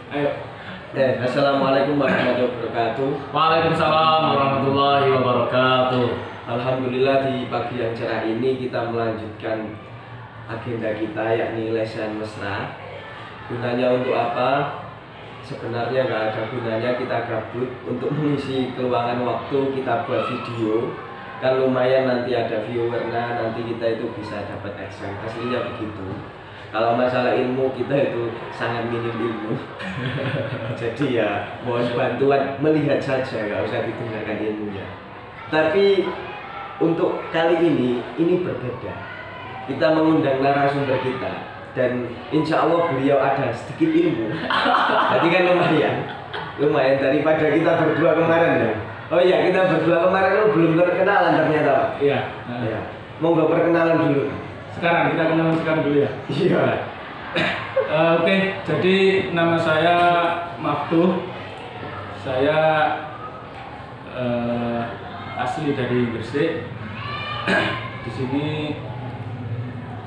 Ayo. Assalamualaikum warahmatullahi wabarakatuh. Waalaikumsalam warahmatullahi wabarakatuh. Alhamdulillah di pagi yang cerah ini kita melanjutkan agenda kita yakni lesan mesra. Gunanya untuk apa? Sebenarnya nggak ada gunanya kita gabut. Untuk mengisi keluangan waktu kita buat video. Kan lumayan nanti ada viewernya, nanti kita itu bisa dapat action. Aslinya begitu. Kalau masalah ilmu kita itu sangat minim ilmu. Jadi ya mohon bantuan melihat saja, nggak usah didengarkan ilmunya. Tapi untuk kali ini berbeda. Kita mengundang narasumber kita dan insya Allah beliau ada sedikit ilmu. Jadi kan lumayan daripada kita berdua kemarin ya. Oh iya, kita berdua kemarin lu belum perkenalan ternyata. Iya. Ya. Mau nggak perkenalan dulu? Sekarang kita kenalan sekarang dulu ya. Iya. Oke, jadi nama saya Maftuh. Saya asli dari Gresik. Di sini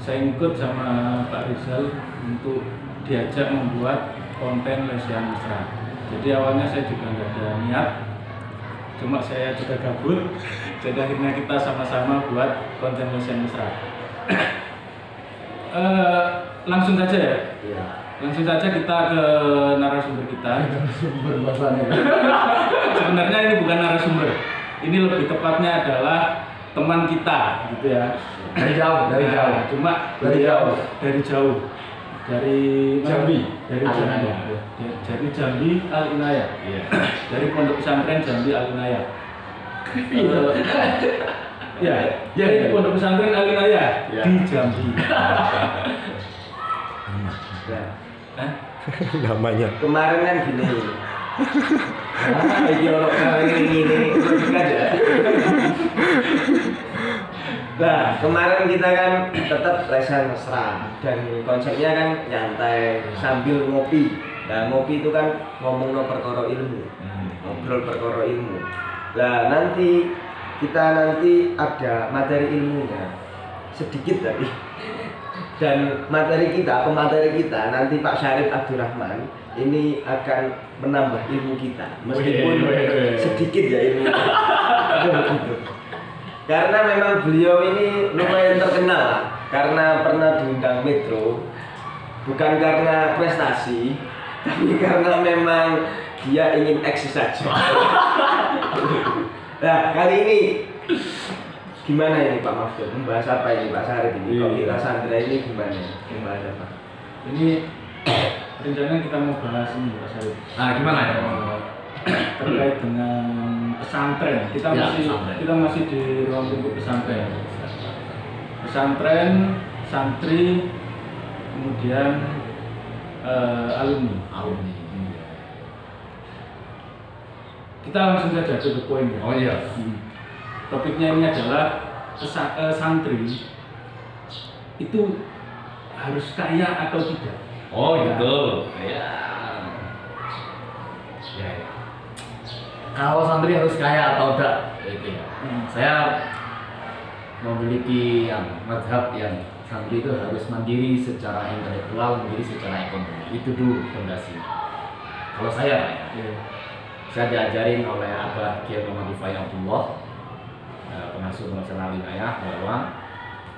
saya ikut sama Pak Rizal untuk diajak membuat konten lesehan mesra. Jadi awalnya saya juga nggak ada niat, cuma saya juga gabut. Jadi akhirnya kita sama-sama buat konten lesehan mesra. Langsung saja ya. Iya. Langsung saja kita ke narasumber kita. Sebenarnya ini bukan narasumber. Ini lebih tepatnya adalah teman kita, gitu ya. Dari jauh. Cuma Dari jauh. Dari jauh. Dari Jambi. Dari Al Jambi. Inayah. Dari Jambi Al Inayah. Iya. Dari Pondok Pesantren Jambi Al Inayah. Ya, dari Pondok Pesantren Al Inayah di Jambi. Nah, namanya kemarin kan gini. Iki orang kali ini aja. Nah, kemarin kita kan tetap lesan mesra dan konsepnya kan nyantai sambil ngopi. Nah, ngopi itu kan ngomong no perkara ilmu, ngobrol perkara ilmu. Nah, nanti ada materi ilmunya sedikit tapi. Dan pemateri kita nanti Pak Syarif Abdurrahman ini akan menambah ilmu kita meskipun sedikit ya ilmu. Karena memang beliau ini lumayan terkenal lah, karena pernah diundang Metro, bukan karena prestasi, tapi karena memang dia ingin eksis saja. Nah, kali ini gimana ini Pak Maftuh? Membahas apa ini Pak Syarif ini? Kalau kita sandra ini gimana? Membahas apa? Ini rencananya kita mau bahas ini Pak Syarif. nah gimana ya Terkait dengan pesantren. Kita masih di ruang lingkup pesantren. Pesantren, santri, kemudian alumni. Kita langsung saja ke poin ya. oh iya Topiknya ini adalah santri itu harus kaya atau tidak? oh gitu ya kalau santri harus kaya atau tidak itu ya saya memiliki mazhab yang santri itu harus mandiri secara intelektual, mandiri secara ekonomi. Itu dulu fondasi. Kalau saya saya diajarin oleh Abah Kiai Muhammad Rifai Abdullah, pengasuh Al Inayah, bahwa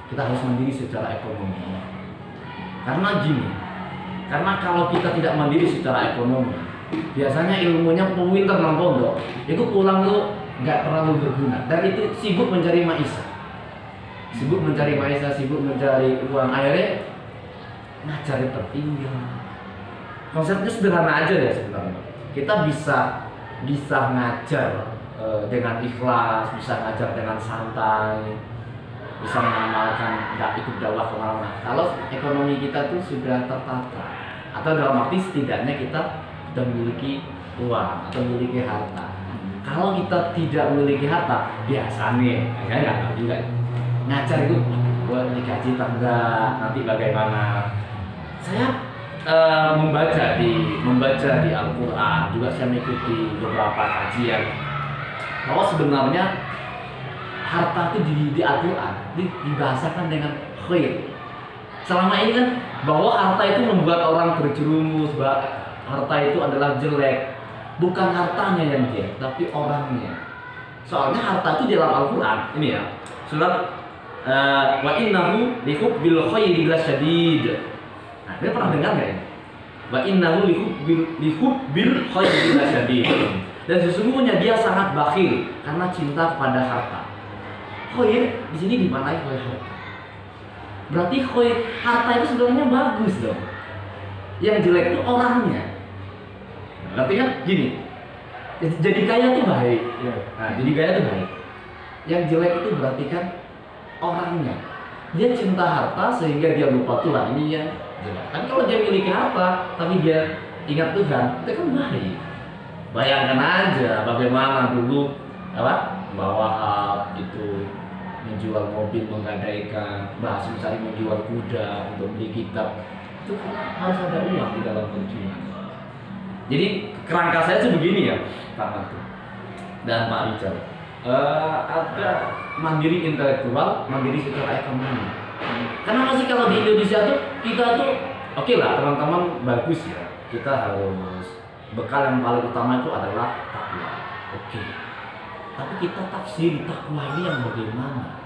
kita harus mandiri secara ekonomi. Karena kalau kita tidak mandiri secara ekonomi, biasanya ilmunya pinter nang pondok, itu pulang tuh nggak terlalu berguna dan itu sibuk mencari maisha, sibuk mencari uang, akhirnya ngajarin tertinggal. Konsepnya sederhana aja ya sebenarnya. Kita bisa ngajar dengan ikhlas, bisa ngajar dengan santai, bisa mengamalkan, nggak ikut dakwah kemana-mana. Kalau ekonomi kita tuh sudah tertata, atau dalam arti setidaknya kita sudah memiliki uang atau memiliki harta. Kalau kita tidak memiliki harta, biasanya saya nggak tahu juga. Ngajar itu buat digaji enggak, nanti bagaimana? Saya membaca di Al-Quran, juga saya mengikuti beberapa kajian bahwa sebenarnya harta itu di Al-Quran dibahasakan dengan khair. Selama ini kan bahwa harta itu membuat orang berjerumus, harta itu adalah jelek, bukan hartanya yang jelek, tapi orangnya. Soalnya harta itu di dalam Al-Quran, ini ya, surat wa innahu lihubbil khairi lasyadid. Nah, kalian pernah dengar nggak ini? Wa innahu lihubbil khairi lasyadid. Dan sesungguhnya dia sangat bakhil karena cinta kepada harta. Khair di sini dimaknai oleh harta. Berarti khair harta itu sebenarnya bagus dong. Yang jelek itu orangnya. Berarti kan gini. Jadi kaya itu baik. Nah, jadi kaya itu baik. Yang jelek itu berarti kan orangnya. Dia cinta harta sehingga dia lupa Tuhan. Ini yang jelek. Kan kalau dia memiliki harta tapi dia ingat Tuhan, itu kan baik. Bayangkan aja bagaimana dulu Mbah Wahab itu menjual mobil, menggadaikan, Mbah Hasim Sari menjual kuda untuk beli kitab. Itu kan harus ada uang di dalam perjuangan. Jadi kerangka saya itu begini ya, Pak Mantu dan Pak Rijal. Ada mandiri intelektual, mandiri secara ekonomi. Karena masih kalau di Indonesia tuh kita tuh oke lah teman-teman, bagus ya. Kita harus bekal yang paling utama itu adalah takwa. Oke. Tapi kita tafsir takwa ini yang bagaimana?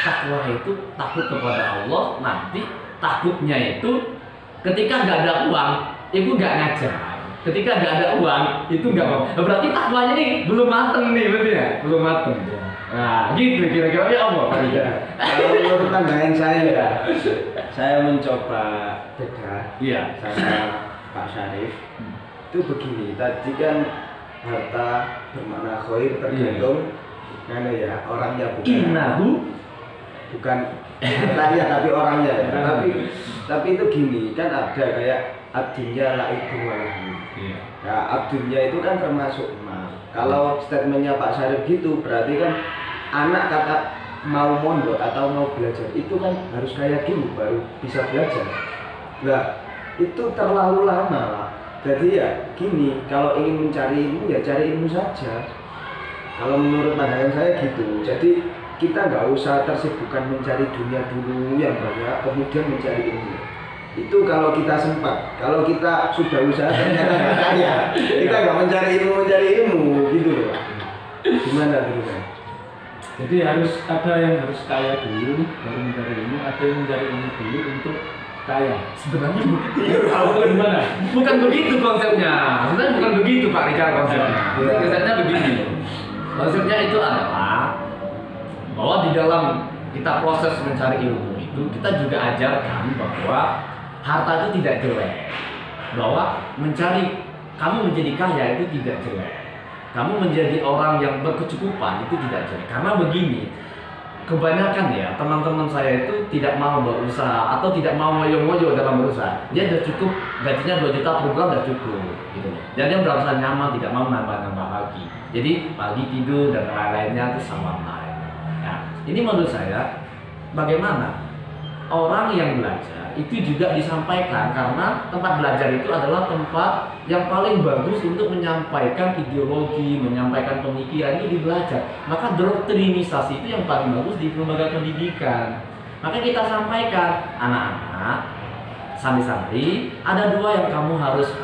Takwa itu takut kepada Allah, nanti takutnya itu ketika nggak ada uang, itu nggak ngajar. Ketika nggak ada uang, itu nggak mau. Berarti takwanya nih belum mateng nih, betul ya? Belum mateng. Nah, gitu kira-kira ya Allah. Kalau menurut pandangan saya mencoba beda. Iya. Sama Pak Syarif. Itu begini, tadi kan harta bermakna khair tergantung ya orangnya, bukan hartanya tapi orangnya ya. Tapi itu gini, kan ada kayak abdunya laibu walahu. Ya, abdunya itu kan termasuk emas. Kalau statementnya Pak Syarif gitu, berarti kan anak kata mau mondok atau mau belajar itu kan harus kayak gini baru bisa belajar. Nah, itu terlalu lama lah. Jadi ya gini, kalau ingin mencari ilmu ya cari ilmu saja. Kalau menurut pandangan saya gitu. Jadi kita nggak usah tersibukkan mencari dunia dulu yang banyak, kemudian mencari ilmu. Itu kalau kita sempat. Kalau kita sudah usaha ternyata nggak kaya, kita nggak mencari ilmu gitu loh. Gimana dulu kan? Jadi harus ada yang harus kaya dulu baru mencari ilmu, ada yang mencari ilmu dulu untuk kaya. Sebenarnya gimana? bukan begitu konsepnya. Sebenarnya bukan begitu Pak Rijal konsepnya. Konsepnya begini. Konsepnya itu adalah bahwa di dalam kita proses mencari ilmu itu kita juga ajarkan bahwa harta itu tidak jelek. Bahwa kamu menjadi kaya itu tidak jelek. Kamu menjadi orang yang berkecukupan itu tidak jelek. Karena begini, kebanyakan ya teman-teman saya itu tidak mau berusaha atau tidak mau ngoyo-ngoyo dalam berusaha. Dia udah cukup, gajinya 2 juta per bulan udah cukup gitu loh. Dan dia merasa nyaman, tidak mau nambah-nambah lagi. Jadi pagi tidur dan lain-lainnya itu sama lain. Nah, ini menurut saya bagaimana orang yang belajar itu juga disampaikan, karena tempat belajar itu adalah tempat yang paling bagus untuk menyampaikan ideologi, menyampaikan pemikiran itu di belajar. Maka doktrinisasi itu yang paling bagus di lembaga pendidikan. Maka kita sampaikan, anak-anak, santri-santri, ada 2 yang kamu harus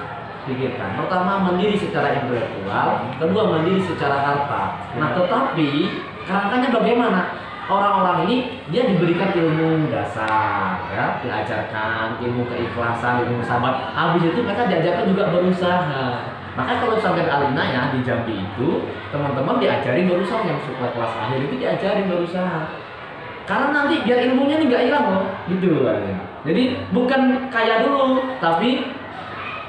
pikirkan. Pertama, mandiri secara intelektual, kedua mandiri secara harta. Nah, tetapi kerangkanya bagaimana? Orang-orang ini dia diberikan ilmu dasar, ya, diajarkan ilmu keikhlasan, ilmu sabar. Habis itu mereka diajarkan juga berusaha. Maka kalau sampai Alina ya di Jambi itu teman-teman diajarin berusaha, yang sekolah kelas akhir itu diajarin berusaha. Karena nanti biar ilmunya ini nggak hilang loh, gitu loh. Jadi bukan kaya dulu, tapi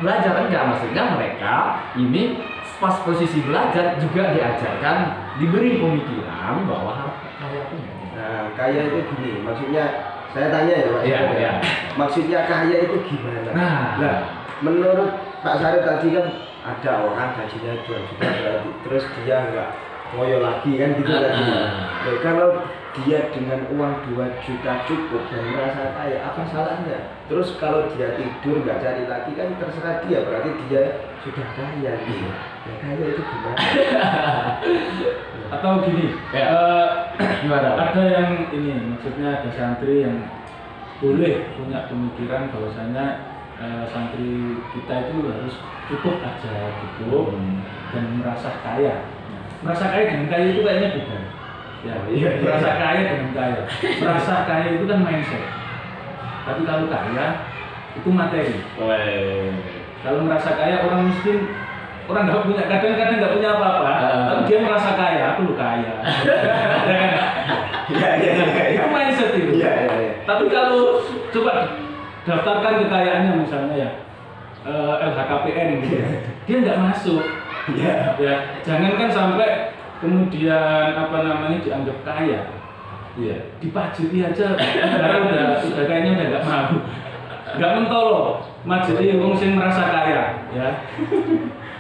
belajar enggak, maksudnya mereka ini pas posisi belajar juga diajarkan, diberi pemikiran bahwa kaya itu. Nah, kaya itu gini, maksudnya saya tanya ya Pak. Iya. Maksudnya kaya itu gimana? Nah, menurut Pak Syarif tadi kan ada orang gajinya 2 juta berarti, terus dia nggak ngoyo lagi kan gitu tadi. Nah, kalau dia dengan uang 2 juta cukup dan merasa kaya, apa salahnya? Terus kalau dia tidur nggak cari lagi kan terserah dia, berarti dia sudah kaya gitu. Ya kaya itu gimana? Atau gini, Gimana? ada yang ini, maksudnya ada santri yang boleh punya pemikiran bahwasanya santri kita itu harus cukup aja gitu dan merasa kaya. Merasa kaya dengan kaya itu kayaknya beda. Ya, merasa kaya dengan kaya. Merasa kaya itu kan mindset. Tapi kalau kaya itu materi. Kalau merasa kaya orang miskin, orang nggak punya, kadang-kadang nggak punya apa-apa, tapi dia merasa kaya, aku lo kaya. Itu mindset itu. Tapi kalau coba daftarkan kekayaannya misalnya ya LHKPN gitu, dia nggak masuk. Ya, jangankan sampai kemudian dianggap kaya. Dipajuri aja, karena udah kayaknya udah nggak mau, nggak mentolo, majuri wong sing merasa kaya, ya.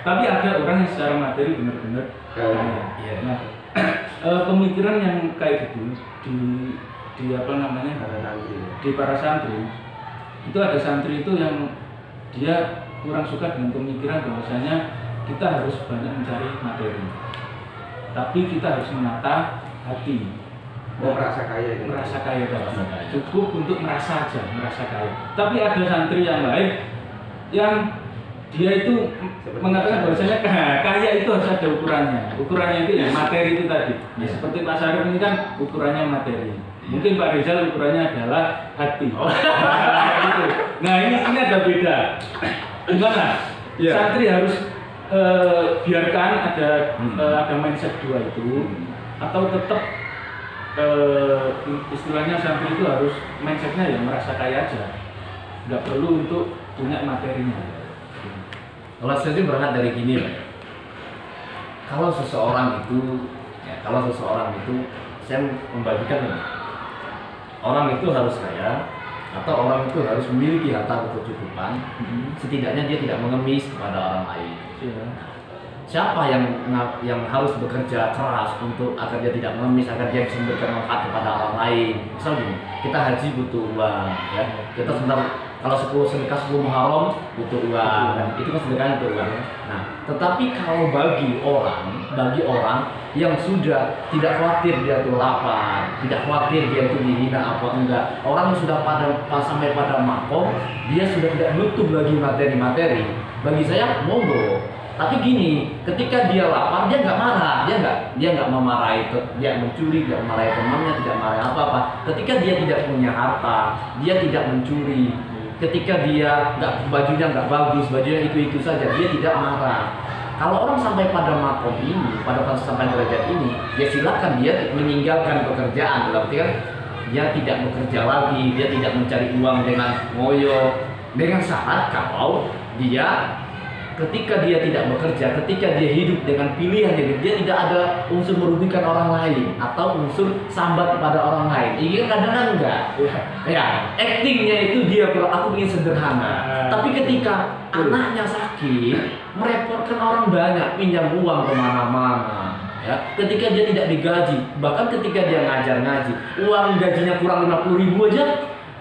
Tapi ada orang yang secara materi benar-benar kaya. Nah, pemikiran yang kayak gitu di di para santri itu ada santri itu yang dia kurang suka dengan pemikiran bahwasanya kita harus banyak mencari materi, tapi kita harus menata hati. Merasa kaya itu. Merasa kaya cukup untuk merasa aja, merasa kaya. Tapi ada santri yang lain yang dia itu mengatakan bahwasanya kaya itu harus ada ukurannya. Ukurannya itu ya materi itu tadi. Ya, seperti Pak Sarif ini kan ukurannya materi. Mungkin Pak Rizal ukurannya adalah hati. Nah ini ada beda. Gimana? Santri harus biarkan ada mindset dua itu, atau tetap istilahnya santri itu harus mindsetnya ya merasa kaya aja, nggak perlu untuk punya materinya. Kalau saya sih berangkat dari gini, Pak. Kalau seseorang itu saya membagikan ini, orang itu harus kaya atau orang itu harus memiliki harta berkecukupan, setidaknya dia tidak mengemis kepada orang lain. Siapa yang harus bekerja keras untuk agar dia tidak mengemis, agar dia bisa memberikan manfaat kepada orang lain. Misal gini, kita haji butuh uang, ya. Kita sebentar kalau sedekah 10 Muharram butuh uang, dan itu kan sedekahnya butuh uang. Nah, tetapi kalau bagi orang yang sudah tidak khawatir dia itu lapar, tidak khawatir dia itu dihina apa enggak, orang yang sudah sampai pada makom, dia sudah tidak butuh lagi materi-materi. Bagi saya monggo. Tapi gini, ketika dia lapar dia nggak marah, dia nggak memarahi, dia mencuri, dia memarahi temannya, tidak marahi apa-apa. Ketika dia tidak punya harta, dia tidak mencuri. Ketika dia bajunya nggak bagus, bajunya itu saja, dia tidak marah. Kalau orang sampai pada makom ini, sampai derajat ini, ya silakan dia meninggalkan pekerjaan. Berarti kan dia tidak bekerja lagi, dia tidak mencari uang dengan ngoyo, dengan syarat kalau dia ketika dia tidak bekerja, ketika dia hidup dengan pilihan dia tidak ada unsur merugikan orang lain atau unsur sambat kepada orang lain. Ini kadang-kadang enggak. Ya, actingnya itu dia aku ingin sederhana. Tapi ketika anaknya sakit, merepotkan orang banyak, pinjam uang kemana-mana. Ya, ketika dia tidak digaji, bahkan ketika dia ngaji, uang gajinya kurang 50.000 aja,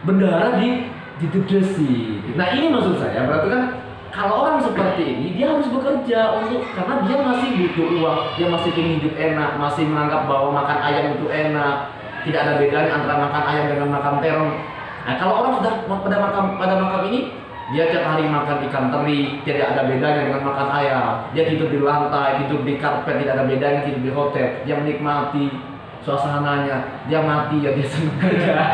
bendahara didedesi. Nah ini maksud saya, berarti kan kalau orang seperti ini dia harus bekerja karena dia masih butuh uang, dia masih ingin hidup enak, masih menganggap bahwa makan ayam itu enak, tidak ada bedanya antara makan ayam dengan makan terong. Nah kalau orang sudah pada makam ini, dia tiap hari makan ikan teri, tidak ada bedanya dengan makan ayam. Dia tidur di lantai, tidur di karpet, tidak ada bedanya tidur di hotel. Dia menikmati suasananya, dia mati ya dia senang aja.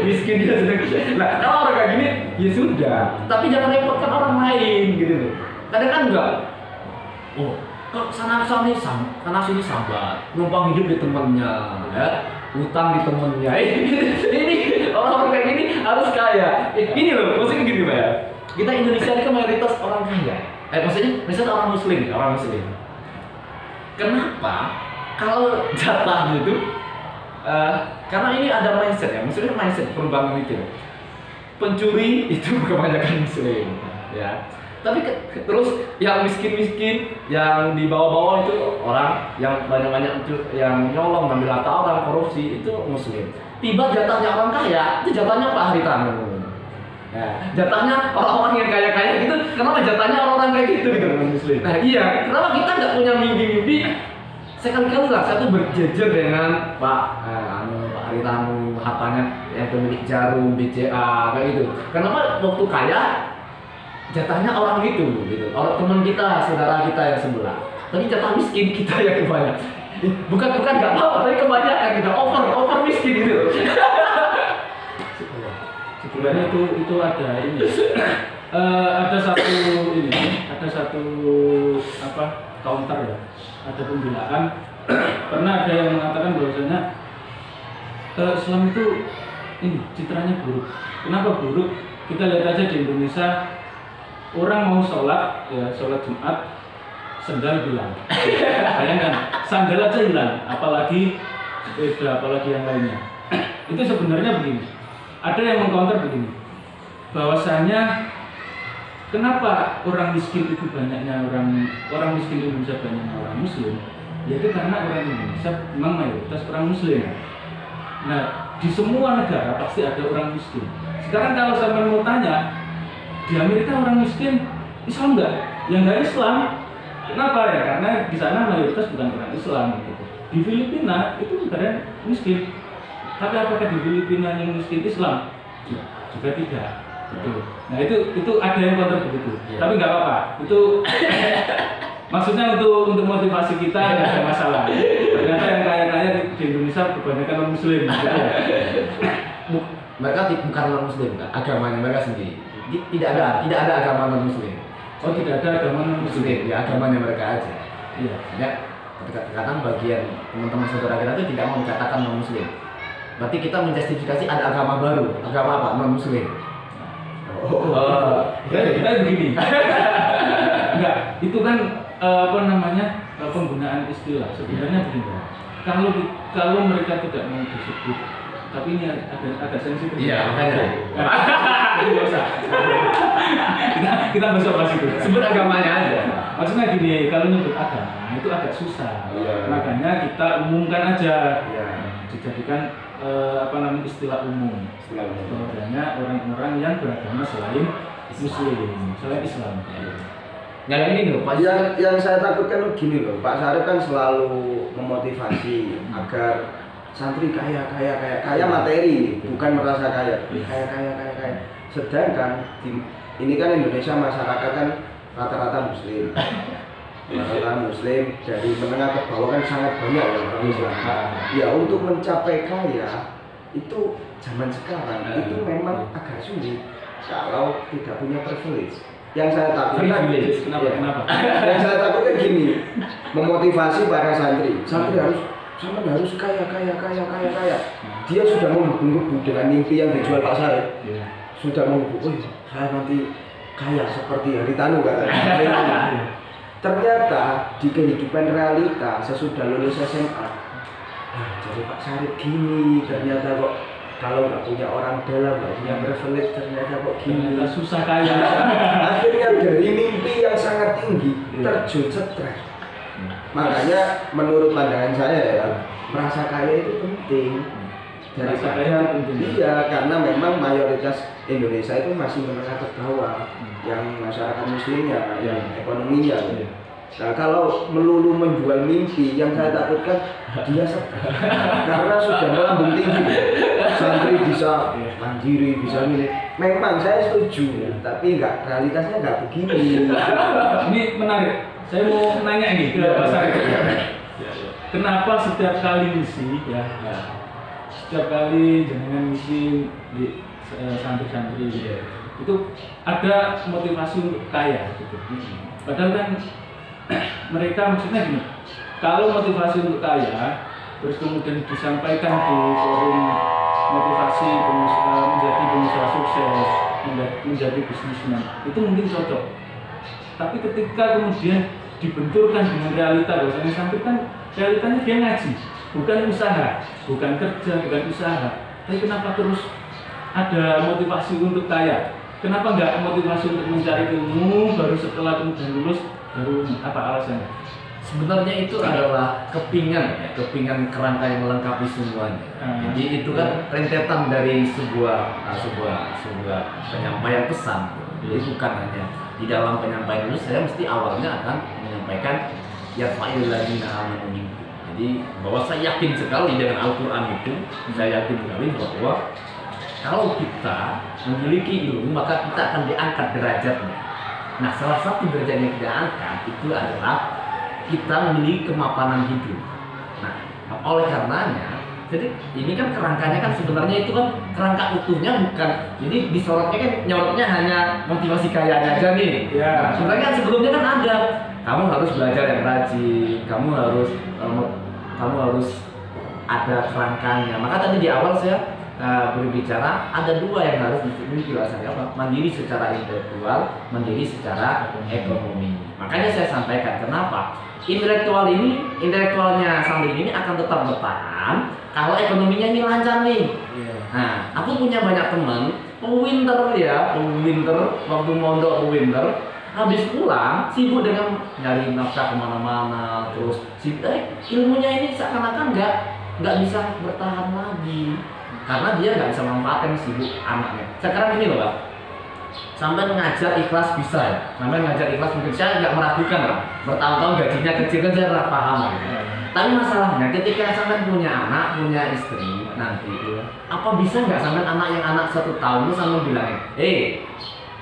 Miskin dia senang. Nah kalau orang kayak gini ya sudah, tapi jangan repotkan orang lain gitu loh. Kadang kan enggak, kok sana sini sambat, numpang hidup di temennya, ya, utang di temennya. Ini orang-orang kayak gini harus kaya. Ini loh, maksudnya gini Pak ya. Kita Indonesia ini kan mayoritas orang kaya. Maksudnya orang Muslim. Kenapa? Kalau jatahnya itu, karena ini ada mindset ya, maksudnya mindset perubahan itu. Pencuri itu kebanyakan Muslim, ya. Tapi terus yang miskin, yang di bawah-bawah itu orang yang banyak yang nyolong, ngambil harta orang, korupsi itu Muslim. Tiba jatahnya orang kaya, itu jatahnya Pak Haritanu. Ya, jatahnya orang-orang yang kaya-kaya gitu, kenapa jatahnya orang-orang kayak gitu gitu? Muslim. Nah iya, kenapa kita nggak punya mimpi-mimpi? Sekali-kali lah saya tuh berjejer dengan Pak Haritanu, hartanya yang pemilik Jarum, BCA kayak gitu. Kenapa waktu kaya jatahnya orang itu gitu, orang teman kita, saudara kita yang sebelah. Tapi jatah miskin kita yang banyak. Bukan nggak apa, tapi kebanyakan kita over miskin gitu. Sebenarnya itu ada ini. Ada satu apa counter ya, ada pembelaan. Pernah ada yang mengatakan bahwasanya Islam itu ini citranya buruk. Kenapa buruk? Kita lihat aja di Indonesia, orang mau sholat Jumat, sendal hilang. Bayangkan, sandal aja hilang, apalagi sepeda, apalagi yang lainnya. Itu sebenarnya begini. Ada yang mengcounter begini, bahwasanya kenapa orang miskin itu banyaknya orang miskin di Indonesia banyaknya orang Muslim? Yaitu karena orang Indonesia memang mayoritas orang Muslim. Nah, di semua negara pasti ada orang miskin. Sekarang kalau saya mau tanya, di Amerika orang miskin Islam enggak? Yang enggak Islam. Kenapa ya? Karena di sana mayoritas bukan orang Islam gitu. Di Filipina itu negara miskin. Tapi apakah di Filipina yang miskin Islam? Juga tidak. Gitu. Nah itu ada yang kontra begitu. Tapi nggak apa-apa. Itu maksudnya untuk motivasi kita nggak ada masalah. Ternyata yang kaya-kaya di Indonesia kebanyakan non Muslim. Gitu. Mereka bukan non Muslim, agamanya mereka sendiri. Tidak ada agama non Muslim. Oh, tidak ada agama non Muslim. Ya agamanya mereka aja. Iya. Ya, kadang bagian teman-teman saudara kita itu tidak mau dikatakan non Muslim. Berarti kita menjustifikasi ada agama baru. Agama apa? Non Muslim. Kita begini. Enggak, itu kan penggunaan istilah. Sebenarnya begini. Kalau mereka tidak mau disebut, tapi ini agak sensitif. Iya, makanya. Tidak usah. Kita besok bahas itu. Sebut agamanya aja. Maksudnya gini, kalau nyebut agama itu agak susah. Iya. Makanya kita umumkan aja. Iya. Dijadikan istilah umum. Bahwasanya orang-orang yang beragama selain Muslim, selain Islam. Yang ini loh, Pak. Yang saya takutkan gini loh, Pak Syarif kan selalu memotivasi agar santri kaya materi, bukan merasa kaya. Sedangkan ini kan Indonesia masyarakat kan rata-rata Muslim. Rata-rata Muslim dari menengah ke bawah kan sangat banyak ya orang Islam. Ya untuk mencapai kaya itu zaman sekarang itu memang agak sulit kalau tidak punya privilege. Yang saya takutkan Kenapa? Yang saya takutkan gini, memotivasi para santri harus kaya. Dia sudah menggebu-gebu dengan mimpi yang dijual Pak Syarif. Sudah menggebu, saya nanti kaya seperti Haritanu kan. Ternyata di kehidupan realita sesudah lulus SMA, jadi Pak Syarif gini, ternyata kok kalau nggak punya orang dalam, nggak punya privilege, ternyata kok gini. Ternyata susah kaya. Akhirnya dari mimpi yang sangat tinggi terjun stres. Makanya menurut pandangan saya ya, merasa kaya itu penting. Daripada iya, karena memang mayoritas Indonesia itu masih menengah ke bawah, yang masyarakat muslimnya, yang ekonominya. Nah kalau melulu menjual mimpi, yang saya takutkan dia stres karena sudah melambung tinggi. Santri bisa mandiri, bisa milih. Memang saya setuju, tapi realitasnya nggak begini. Ini menarik. Saya mau nanya ini ke Pak Syarif. Kenapa setiap kali misi setiap kali jenengan misi di santri-santri itu ada motivasi untuk kaya gitu. Padahal kan mereka maksudnya gini, kalau motivasi untuk kaya terus kemudian disampaikan di forum motivasi menjadi pengusaha sukses, menjadi bisnismen, itu mungkin cocok. Tapi ketika kemudian dibenturkan dengan realita, bahwasanya santri kan realitanya dia ngaji, bukan usaha, bukan kerja, bukan usaha. Tapi kenapa terus ada motivasi untuk kaya? Kenapa nggak motivasi untuk mencari ilmu, baru setelah kemudian lulus, baru apa alasannya? Sebenarnya itu adalah kepingan kerangka yang melengkapi semuanya. Jadi itu kan rentetan dari sebuah penyampaian pesan. Jadi bukan hanya di dalam penyampaian itu saya mesti awalnya akan menyampaikan yarfa'il ladzina amanu minkum. Jadi bahwa saya yakin sekali dengan Al-Qur'an itu, saya yakin sekali bahwa Kalau kita memiliki ilmu, maka kita akan diangkat derajatnya. Nah, salah satu derajat yang kita angkat itu adalah kita memiliki kemapanan hidup. Nah, oleh karenanya, jadi ini kan kerangkanya kan sebenarnya itu kan kerangka utuhnya bukan. Jadi disorotnya kan nyorotnya hanya motivasi kayanya aja nih. Ya. Nah, sebenarnya kan sebelumnya kan ada. Kamu harus belajar yang rajin. Kamu harus ada kerangkanya. Maka tadi di awal saya berbicara ada dua yang harus dimiliki bahasanya apa? Mandiri secara intelektual, mandiri secara ekonomi. Makanya saya sampaikan kenapa intelektualnya santri ini akan tetap bertahan kalau ekonominya ini lancar nih. Nah, aku punya banyak teman pewinter waktu mondok pewinter, habis pulang sibuk dengan nyari nafkah kemana-mana, terus ilmunya ini seakan-akan nggak bisa bertahan lagi karena dia nggak bisa memanfaatkan sibuk anaknya. Sekarang ini loh Pak, sampai ngajar ikhlas bisa ya, sampai ngajar ikhlas mungkin saya nggak meragukan lah, bertahun-tahun gajinya kecil kan saya nggak paham gitu. Tapi masalahnya ketika sampai punya anak, punya istri nanti, apa bisa nggak sampai anak yang anak 1 tahun itu sampai bilangin,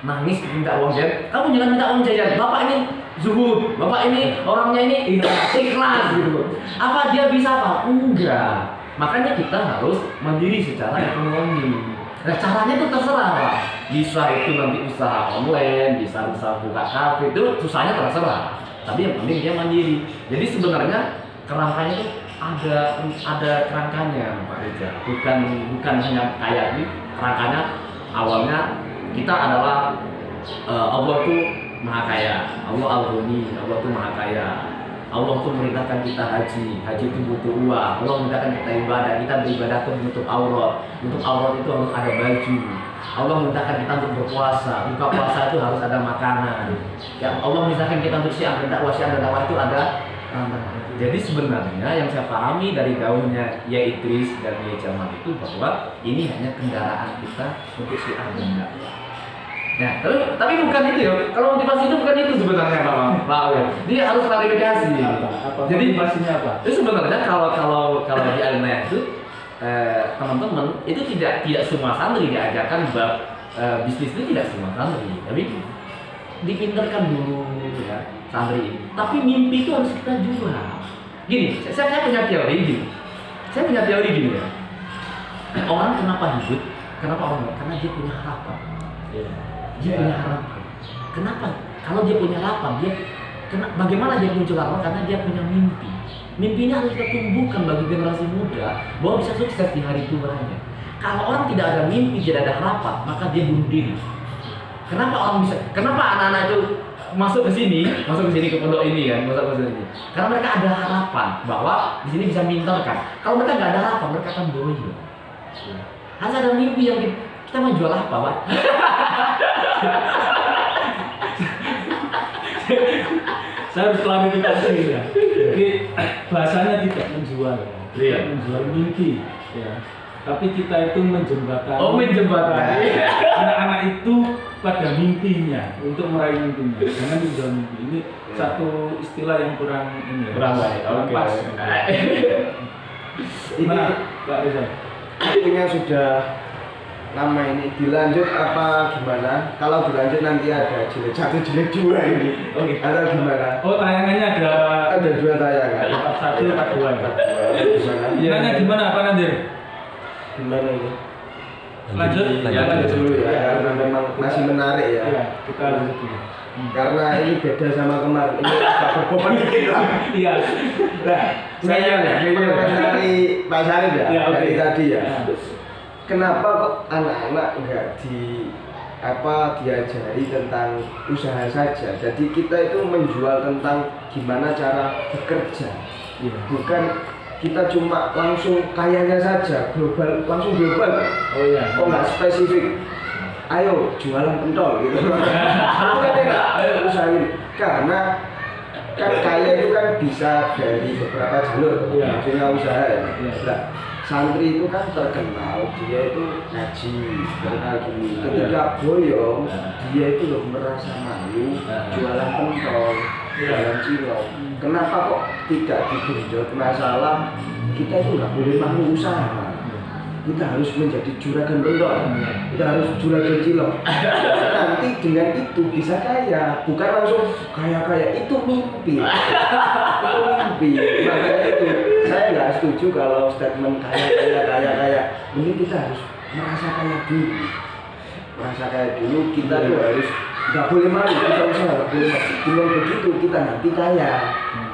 nangis minta uang jajan, kamu jangan minta uang jajan, bapak ini zuhud, bapak ini orangnya ini ikhlas gitu. Apa dia bisa apa? Enggak. Makanya kita harus mandiri secara ekonomi. Nah, caranya itu terserah Pak. Bisa itu nanti usaha online, bisa usaha buka kafe, itu susahnya terserah. Tapi yang penting dia mandiri. Jadi sebenarnya kerangkanya itu ada kerangkanya Pak Reza. Bukan hanya kayak ini. Kerangkanya awalnya kita adalah Allah itu Maha Kaya, Allah Al-Ghani, Allah itu Maha Kaya. Allah tuh merintahkan kita haji itu butuh uang. Allah merintahkan kita ibadah, kita beribadah tuh menutup aurat. Untuk aurat itu harus ada baju. Allah merintahkan kita untuk berpuasa. Buka puasa itu harus ada makanan. Ya Allah merintahkan kita untuk syiar dan dakwah itu ada. Jadi sebenarnya yang saya pahami dari gaulnya Ya Idris dan Ya Jamal itu bahwa ini hanya kendaraan kita untuk syiar dan dakwah. Nah, tapi bukan itu ya. Kalau motivasi itu bukan itu sebenarnya Pak. Dia harus klarifikasi. Jadi motivasinya apa? Itu sebenarnya kalau di Almaya itu teman-teman itu tidak semua santri diajarkan bab bisnis itu, tidak semua santri. Tapi dipinterkan dulu ya santri. Tapi mimpi itu harus kita jual. Gini, saya punya teori gini. Ya. Orang kenapa hidup? Kenapa orang? Karena dia punya harapan. Dia punya harapan. Kenapa? Kalau dia punya harapan, bagaimana dia muncul harapan? Karena dia punya mimpi. Mimpinya harus kita tumbuhkan bagi generasi muda bahwa bisa sukses di hari tuanya. Kalau orang tidak ada mimpi, tidak ada harapan, maka dia bunuh diri. Kenapa anak-anak itu masuk ke sini ke pondok ini kan, masuk ke sini? Karena mereka ada harapan bahwa di sini bisa minterkan. Kalau mereka nggak ada harapan, mereka akan bodoh. Harus ada mimpi yang kita mau jual apa, Pak? Saya harus klarifikasi ya. Jadi bahasanya tidak menjual, tidak menjual mimpi, ya. Tapi kita itu menjembatani. Oh, menjembatani. Anak-anak itu pada mimpinya untuk meraih mimpinya. Jangan menjual mimpi. Ini satu istilah yang kurang ini. Kurang baik. Oke. Pas. Ini Pak Rizal. Intinya sudah lama ini dilanjut apa gimana? Kalau dilanjut nanti ada jilid 1, jilid 2 ini. Oke. Atau gimana? Oh, tayangannya ada 2 tayangan. part 1, part 2 ya. Gimana? Nanya gimana Pak Nandir? Gimana ini? Lanjut. Ya lanjut dulu ya, karena memang masih menarik ya. Iya, kita lanjut dulu. Karena ini beda sama kemarin. Ini agak berbobot dikit lah. Iya. Nah, saya dari Pak Syarif ya, Ya, oke. dari tadi ya. Ya. Kenapa kok anak-anak nggak diajari tentang usaha saja? Jadi kita itu menjual tentang gimana cara bekerja, Iya. bukan kita cuma langsung kayanya saja, langsung global. Oh iya. Kok nggak spesifik? Ayo jualan pentol gitu. Ayo usahain. Karena kan kaya itu kan bisa dari beberapa jalur, Iya. maksudnya usaha ya. Iya. Nah, santri itu kan terkenal dia itu ngaji, terkenal gini. Ketika boyong, dia itu loh merasa malu jualan pentol, jualan cilok. Kenapa kok tidak digenjot masalah kita itu nggak boleh malu usaha? kita harus menjadi juragan pondok, kita harus juragan cilok. Nanti dengan itu bisa kaya, bukan langsung kaya itu mimpi. Itu mimpi. Makanya itu saya nggak setuju kalau statement kaya. Mungkin kita harus merasa kaya dulu. Merasa kaya dulu, kita tuh harus nggak boleh malu, kita usaha nggak boleh malu. Dengan begitu kita nanti kaya.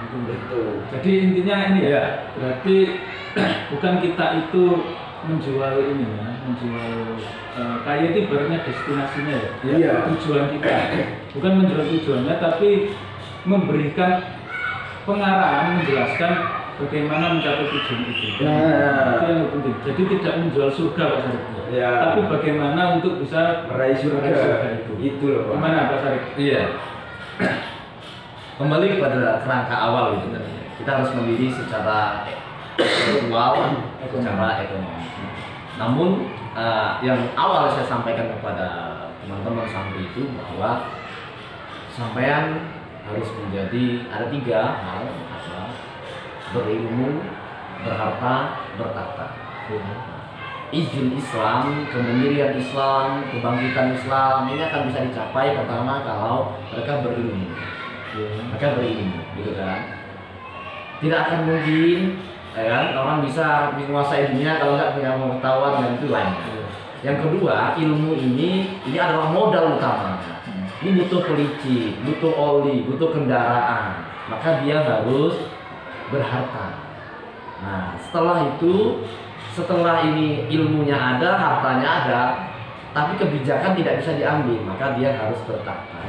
Gitu. Jadi intinya ini ya, berarti bukan kita itu menjual ini ya, menjual kaya itu ibaratnya destinasinya ya, Iya. tujuan kita, bukan menjual tujuannya, tapi memberikan pengarahan, menjelaskan bagaimana mencapai tujuan itu. Nah. Itu yang penting. Jadi tidak menjual surga Pak Sarip, Ya. tapi bagaimana untuk bisa Meraih surga. itu. Itu loh Pak. Gimana Pak Sarip? Iya. Kembali pada kerangka awal itu tadi. Kita harus memilih secara intelektual, secara ekonomi. Namun yang awal saya sampaikan kepada teman-teman santri itu bahwa sampean harus menjadi ada 3 hal, berilmu, berharta, bertata. Izin Islam, kemandirian Islam, kebangkitan Islam ini akan bisa dicapai pertama kalau mereka berilmu. Mereka berilmu, gitu kan. Tidak akan mungkin ya kan, orang bisa menguasai dunia kalau nggak punya pengetahuan dan itu lainnya. Yang kedua, ilmu ini adalah modal utamanya. Ini butuh pelicin, butuh oli, butuh kendaraan. Maka dia harus berharta. Nah, setelah ini ilmunya ada, hartanya ada, tapi kebijakan tidak bisa diambil, maka dia harus bertata.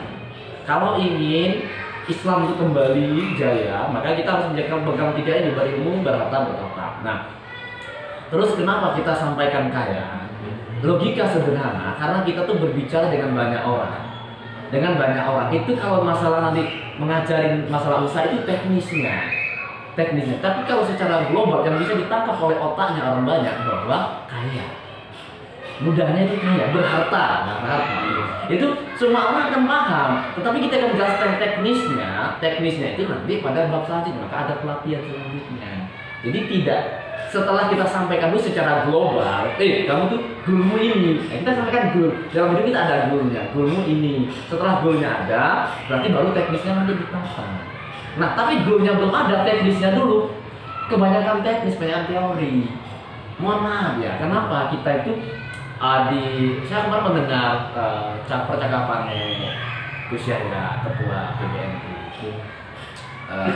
Kalau ingin Islam itu kembali jaya, maka kita harus menjaga pegang 3 ini, berilmu, berharta, bertata. Nah, terus kenapa kita sampaikan kaya? Logika sederhana, karena kita tuh berbicara dengan banyak orang. Dengan banyak orang itu kalau masalah nanti mengajarin masalah usaha itu teknisnya. Tapi kalau secara global yang bisa ditangkap oleh otaknya orang banyak bahwa kaya. Mudahnya itu kaya, berharta. Itu semua orang akan paham, tetapi kita akan jelaskan teknisnya itu nanti pada bab selanjutnya, maka ada pelatihan selanjutnya. Jadi tidak setelah kita sampaikan dulu secara global, kamu tuh goalmu ini, kita sampaikan goal. Dalam hidup kita ada goalmu ini. Setelah goalnya ada, berarti baru teknisnya nanti ditata. Nah, tapi goalnya belum ada, teknisnya dulu. Kebanyakan teknis, banyak teori. Mohon maaf ya, kenapa kita itu saya kemarin mendengar percakapannya Gus Yahya, ketua PBNU.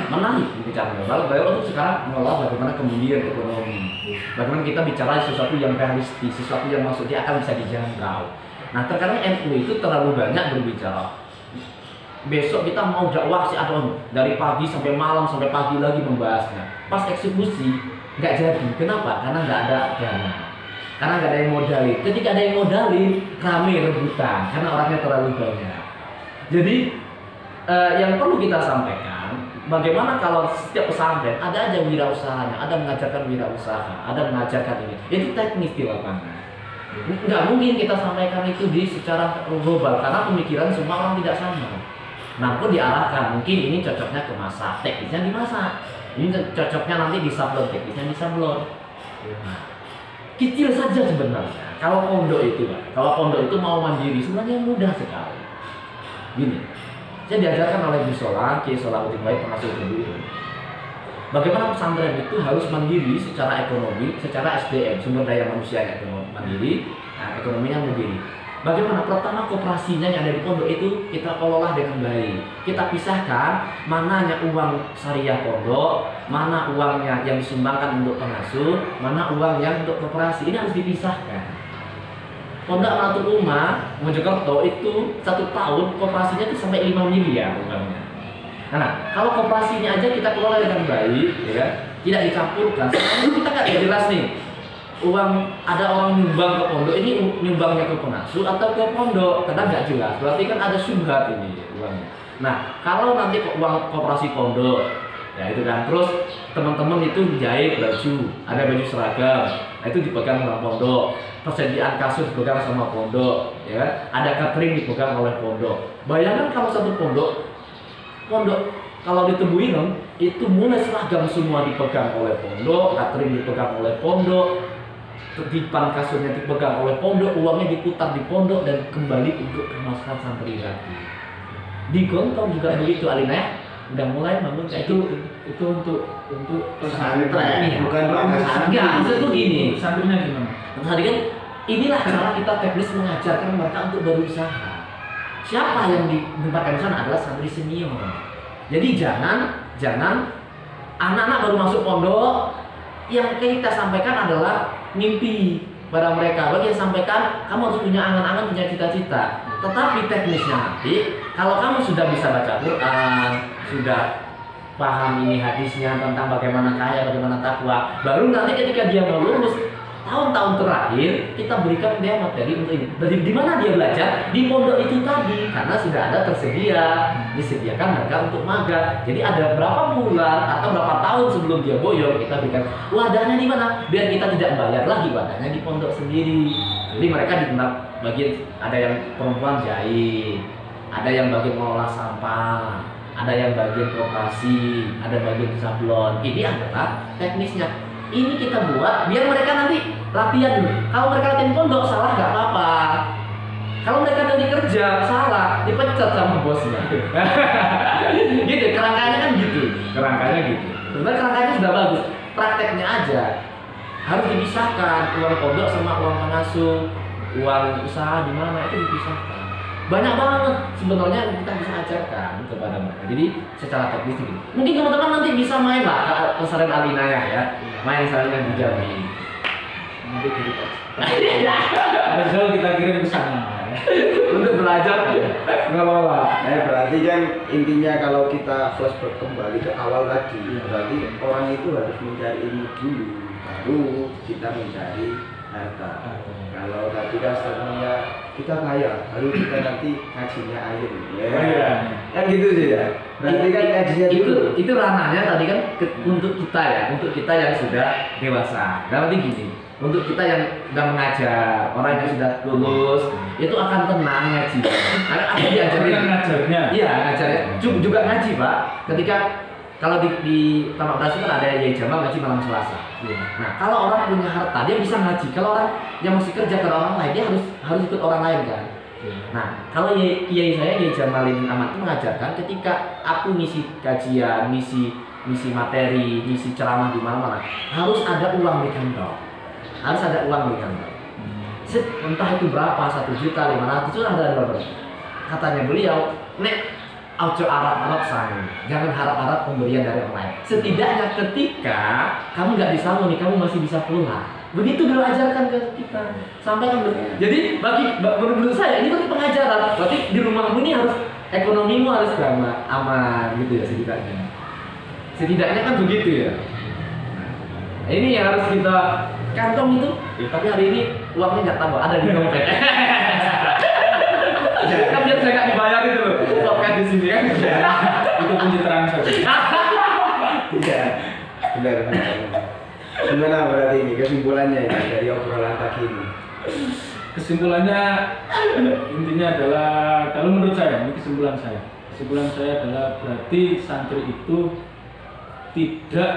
Menarik bicaranya. Lalu beliau itu sekarang mengelola bagaimana kemudian ekonomi, bagaimana kita bicara sesuatu yang realistis, sesuatu yang maksudnya akan bisa dijangkau. Nah, terkadang NU itu terlalu banyak berbicara. Besok kita mau dakwah si Adon dari pagi sampai malam sampai pagi lagi membahasnya. Pas eksekusi nggak jadi. Kenapa? Karena nggak ada dana. Karena nggak ada yang modalin. Ketika ada yang modalin, rame rebutan karena orangnya terlalu banyak. Jadi yang perlu kita sampaikan, bagaimana kalau setiap pesantren ada aja wirausahanya, ada mengajarkan wirausaha, ada mengajarkan ini. Itu teknis di lapangan. Nggak mungkin kita sampaikan itu di secara global karena pemikiran semua orang tidak sama. Nah, pun diarahkan, mungkin ini cocoknya ke masak, teknisnya dimasak. Ini cocoknya nanti di sablon, teknisnya di sablon. Nah, kecil saja sebenarnya. Kalau pondok itu mau mandiri, sebenarnya mudah sekali. Gini, saya diajarkan oleh Bu Solah, Kiai Salahuddin Wahid pengasuh dulu. Bagaimana pesantren itu harus mandiri secara ekonomi, secara SDM, sumber daya manusia ekonomi mandiri, ekonominya mandiri. Bagaimana? Pertama, koperasinya yang ada di pondok itu kita kelola dengan baik. Kita pisahkan mananya uang syariah pondok, mana uangnya yang disumbangkan untuk pengasuh, mana uang yang untuk koperasi. Ini harus dipisahkan. Pondok Nahdlatul Ummah Mojokerto itu 1 tahun koperasinya itu sampai 5 miliar uangnya. Nah, kalau koperasinya aja kita kelola dengan baik, ya, tidak dicampurkan. Sekarang kita nggak jelas nih. Ada orang nyumbang ke pondok, ini nyumbangnya ke pengasuh atau ke pondok, karena nggak jelas. Berarti kan ada syubhat ini uangnya. Nah, kalau nanti uang koperasi pondok, ya itu kan, terus teman-teman itu jahit baju, ada baju seragam, nah itu dipegang sama pondok. Persediaan kasur dipegang sama pondok, ya, ada catering dipegang oleh pondok. Bayangkan kalau satu pondok kalau ditemuin itu mulai seragam semua dipegang oleh pondok, catering dipegang oleh pondok. Titipan kasurnya dipegang oleh pondok, uangnya diputar di pondok dan kembali untuk kemasukan santri lagi. Di Gontong juga begitu Alina ya. Udah mulai bangun kayak itu untuk pesantren, bukan pesantren. Enggak, maksudku gini. santrinya gimana? Tadi kan inilah cara kita teknis mengajarkan mereka untuk berusaha. Siapa yang ditempatkan di sana adalah santri senior. Jadi jangan anak-anak baru masuk pondok yang kita sampaikan adalah mimpi pada mereka. Bagi yang sampaikan kamu harus punya angan-angan, punya cita-cita. Tetapi teknisnya nanti kalau kamu sudah bisa baca Quran, sudah paham ini hadisnya tentang bagaimana kaya, bagaimana takwa, baru nanti ketika dia mau lulus tahun-tahun terakhir kita berikan dia materi untuk ini. Dari di mana dia belajar? Di pondok itu tadi, karena sudah ada tersedia, disediakan mereka untuk magang. Jadi ada berapa bulan atau berapa tahun sebelum dia boyong kita berikan wadahnya di mana? Biar kita tidak bayar lagi wadahnya di pondok sendiri. Jadi mereka di tempat bagian ada yang perempuan jahit, ada yang bagian mengolah sampah, ada yang bagian koperasi, ada bagian sablon. Ini adalah teknisnya. Ini kita buat biar mereka nanti latihan dulu. Kalau mereka latihan pondok salah nggak apa-apa. Kalau mereka nanti kerja salah dipecat sama bosnya. Gitu kerangkanya kan gitu. Kerangkanya gitu. Sebenarnya kerangkanya sudah bagus. Prakteknya aja harus dipisahkan uang pondok sama uang pengasuh, uang usaha di mana itu dipisahkan. Banyak banget sebenarnya yang kita bisa ajarkan kepada mereka. Jadi secara teknis gitu. Mungkin teman-teman nanti bisa main lah ke pesantren Alina ya. Main pesantren di Jambi. Nanti Rizal kita kirim ke sana Untuk belajar ngelola. Berarti kan intinya kalau kita flashback kembali ke awal tadi, berarti orang itu harus mencari ilmu dulu, baru kita mencari harta. Kalau tadi kan statementnya kita kaya, lalu kita nanti ngajinya air, kan gitu sih ya. Berarti kan ngajinya dulu. Itu ranahnya tadi kan untuk kita ya, untuk kita yang sudah dewasa. Berarti gini, untuk kita yang sudah mengajar, orang yang sudah lulus, itu akan tenang ngaji. Karena apa diajarin? Ngajarnya. Iya, ngajarnya. Juga ngaji Pak. Ketika kalau di Taman Bekasi kan ada Yai Jamal ngaji malam Selasa. Nah, kalau orang punya harta dia bisa ngaji. Kalau orang yang masih kerja ke orang lain dia harus ikut orang lain kan. Nah, kalau Kiai saya Yai Jamaluddin Ahmad itu mengajarkan ketika aku ngisi kajian, ngisi materi, ngisi ceramah di mana-mana, harus ada uang di kantong. Harus ada uang di kantong. Entah itu berapa, 1.500.000 itu ada berapa. Katanya beliau, nek aujo Arab sang, jangan harap-harap pemberian dari orang lain. Setidaknya ketika kamu nggak disambung nih, kamu masih bisa pulang. Begitu beliau ajarkan ke kita. Sampai kan. Jadi menurut saya ini kan pengajaran. Berarti di rumahmu ini harus ekonomimu harus aman gitu ya setidaknya. Setidaknya kan begitu ya. Nah, ini yang harus kita kantong itu. Tapi hari ini uangnya nggak tambah, ada di dompet. Kan biar saya nggak dibayar itu loh. Podcast di sini kan. Itu pencitraan saja. Iya, benar. Gimana berarti ini kesimpulannya ini dari obrolan pagi ini? Kesimpulannya intinya adalah kalau menurut saya, ini kesimpulan saya adalah berarti santri itu tidak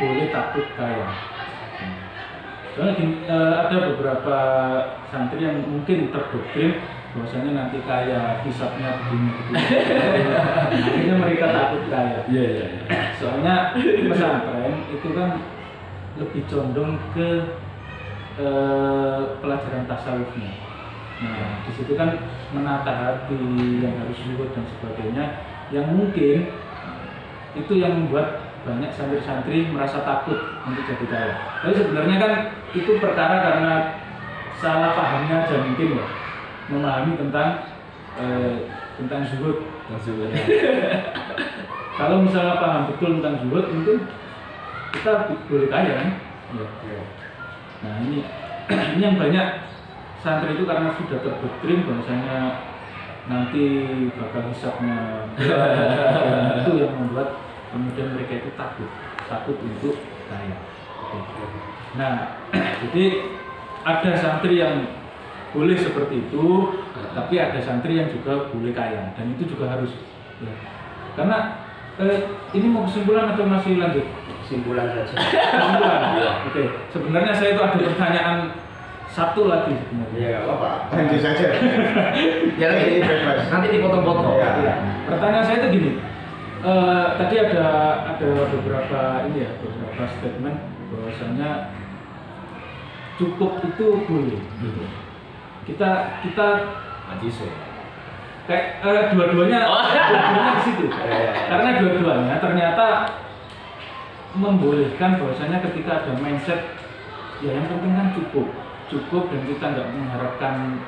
boleh takut kaya. Soalnya ada beberapa santri yang mungkin terdoktrin bahwasanya nanti kaya, hisapnya begini. Akhirnya mereka takut kaya. Iya. Soalnya pesantren itu kan lebih condong ke pelajaran tasawufnya. Nah, di situ kan menata hati yang harus zuhud dan sebagainya, yang mungkin itu yang membuat banyak santri-santri merasa takut untuk jadi kaya. Tapi sebenarnya kan itu perkara karena salah pahamnya aja mungkin ya, memahami tentang zuhud. Kalau misalnya paham betul tentang zuhud, mungkin kita boleh kaya kan? Ya. Nah ini yang banyak santri itu karena sudah terdoktrin bahwasanya nanti bakal hisapnya itu yang membuat kemudian mereka itu takut untuk kaya. Nah jadi ada santri yang boleh seperti itu, tapi ada santri yang juga boleh kaya dan itu juga harus ya. Karena Ini mau kesimpulan atau masih lanjut? Kesimpulan saja. Kesimpulan. Oke. Sebenarnya saya itu ada pertanyaan satu lagi sebenarnya. Iya, nggak apa-apa. Lanjut saja. Ya Ini bebas. nanti dipotong-potong. Iya. Pertanyaan saya itu gini. Tadi ada beberapa beberapa statement bahwasanya cukup itu boleh. Gitu. Kita Majiso. kayak dua-duanya di situ. Karena dua-duanya ternyata membolehkan bahwasanya ketika ada mindset ya yang penting kan cukup dan kita nggak mengharapkan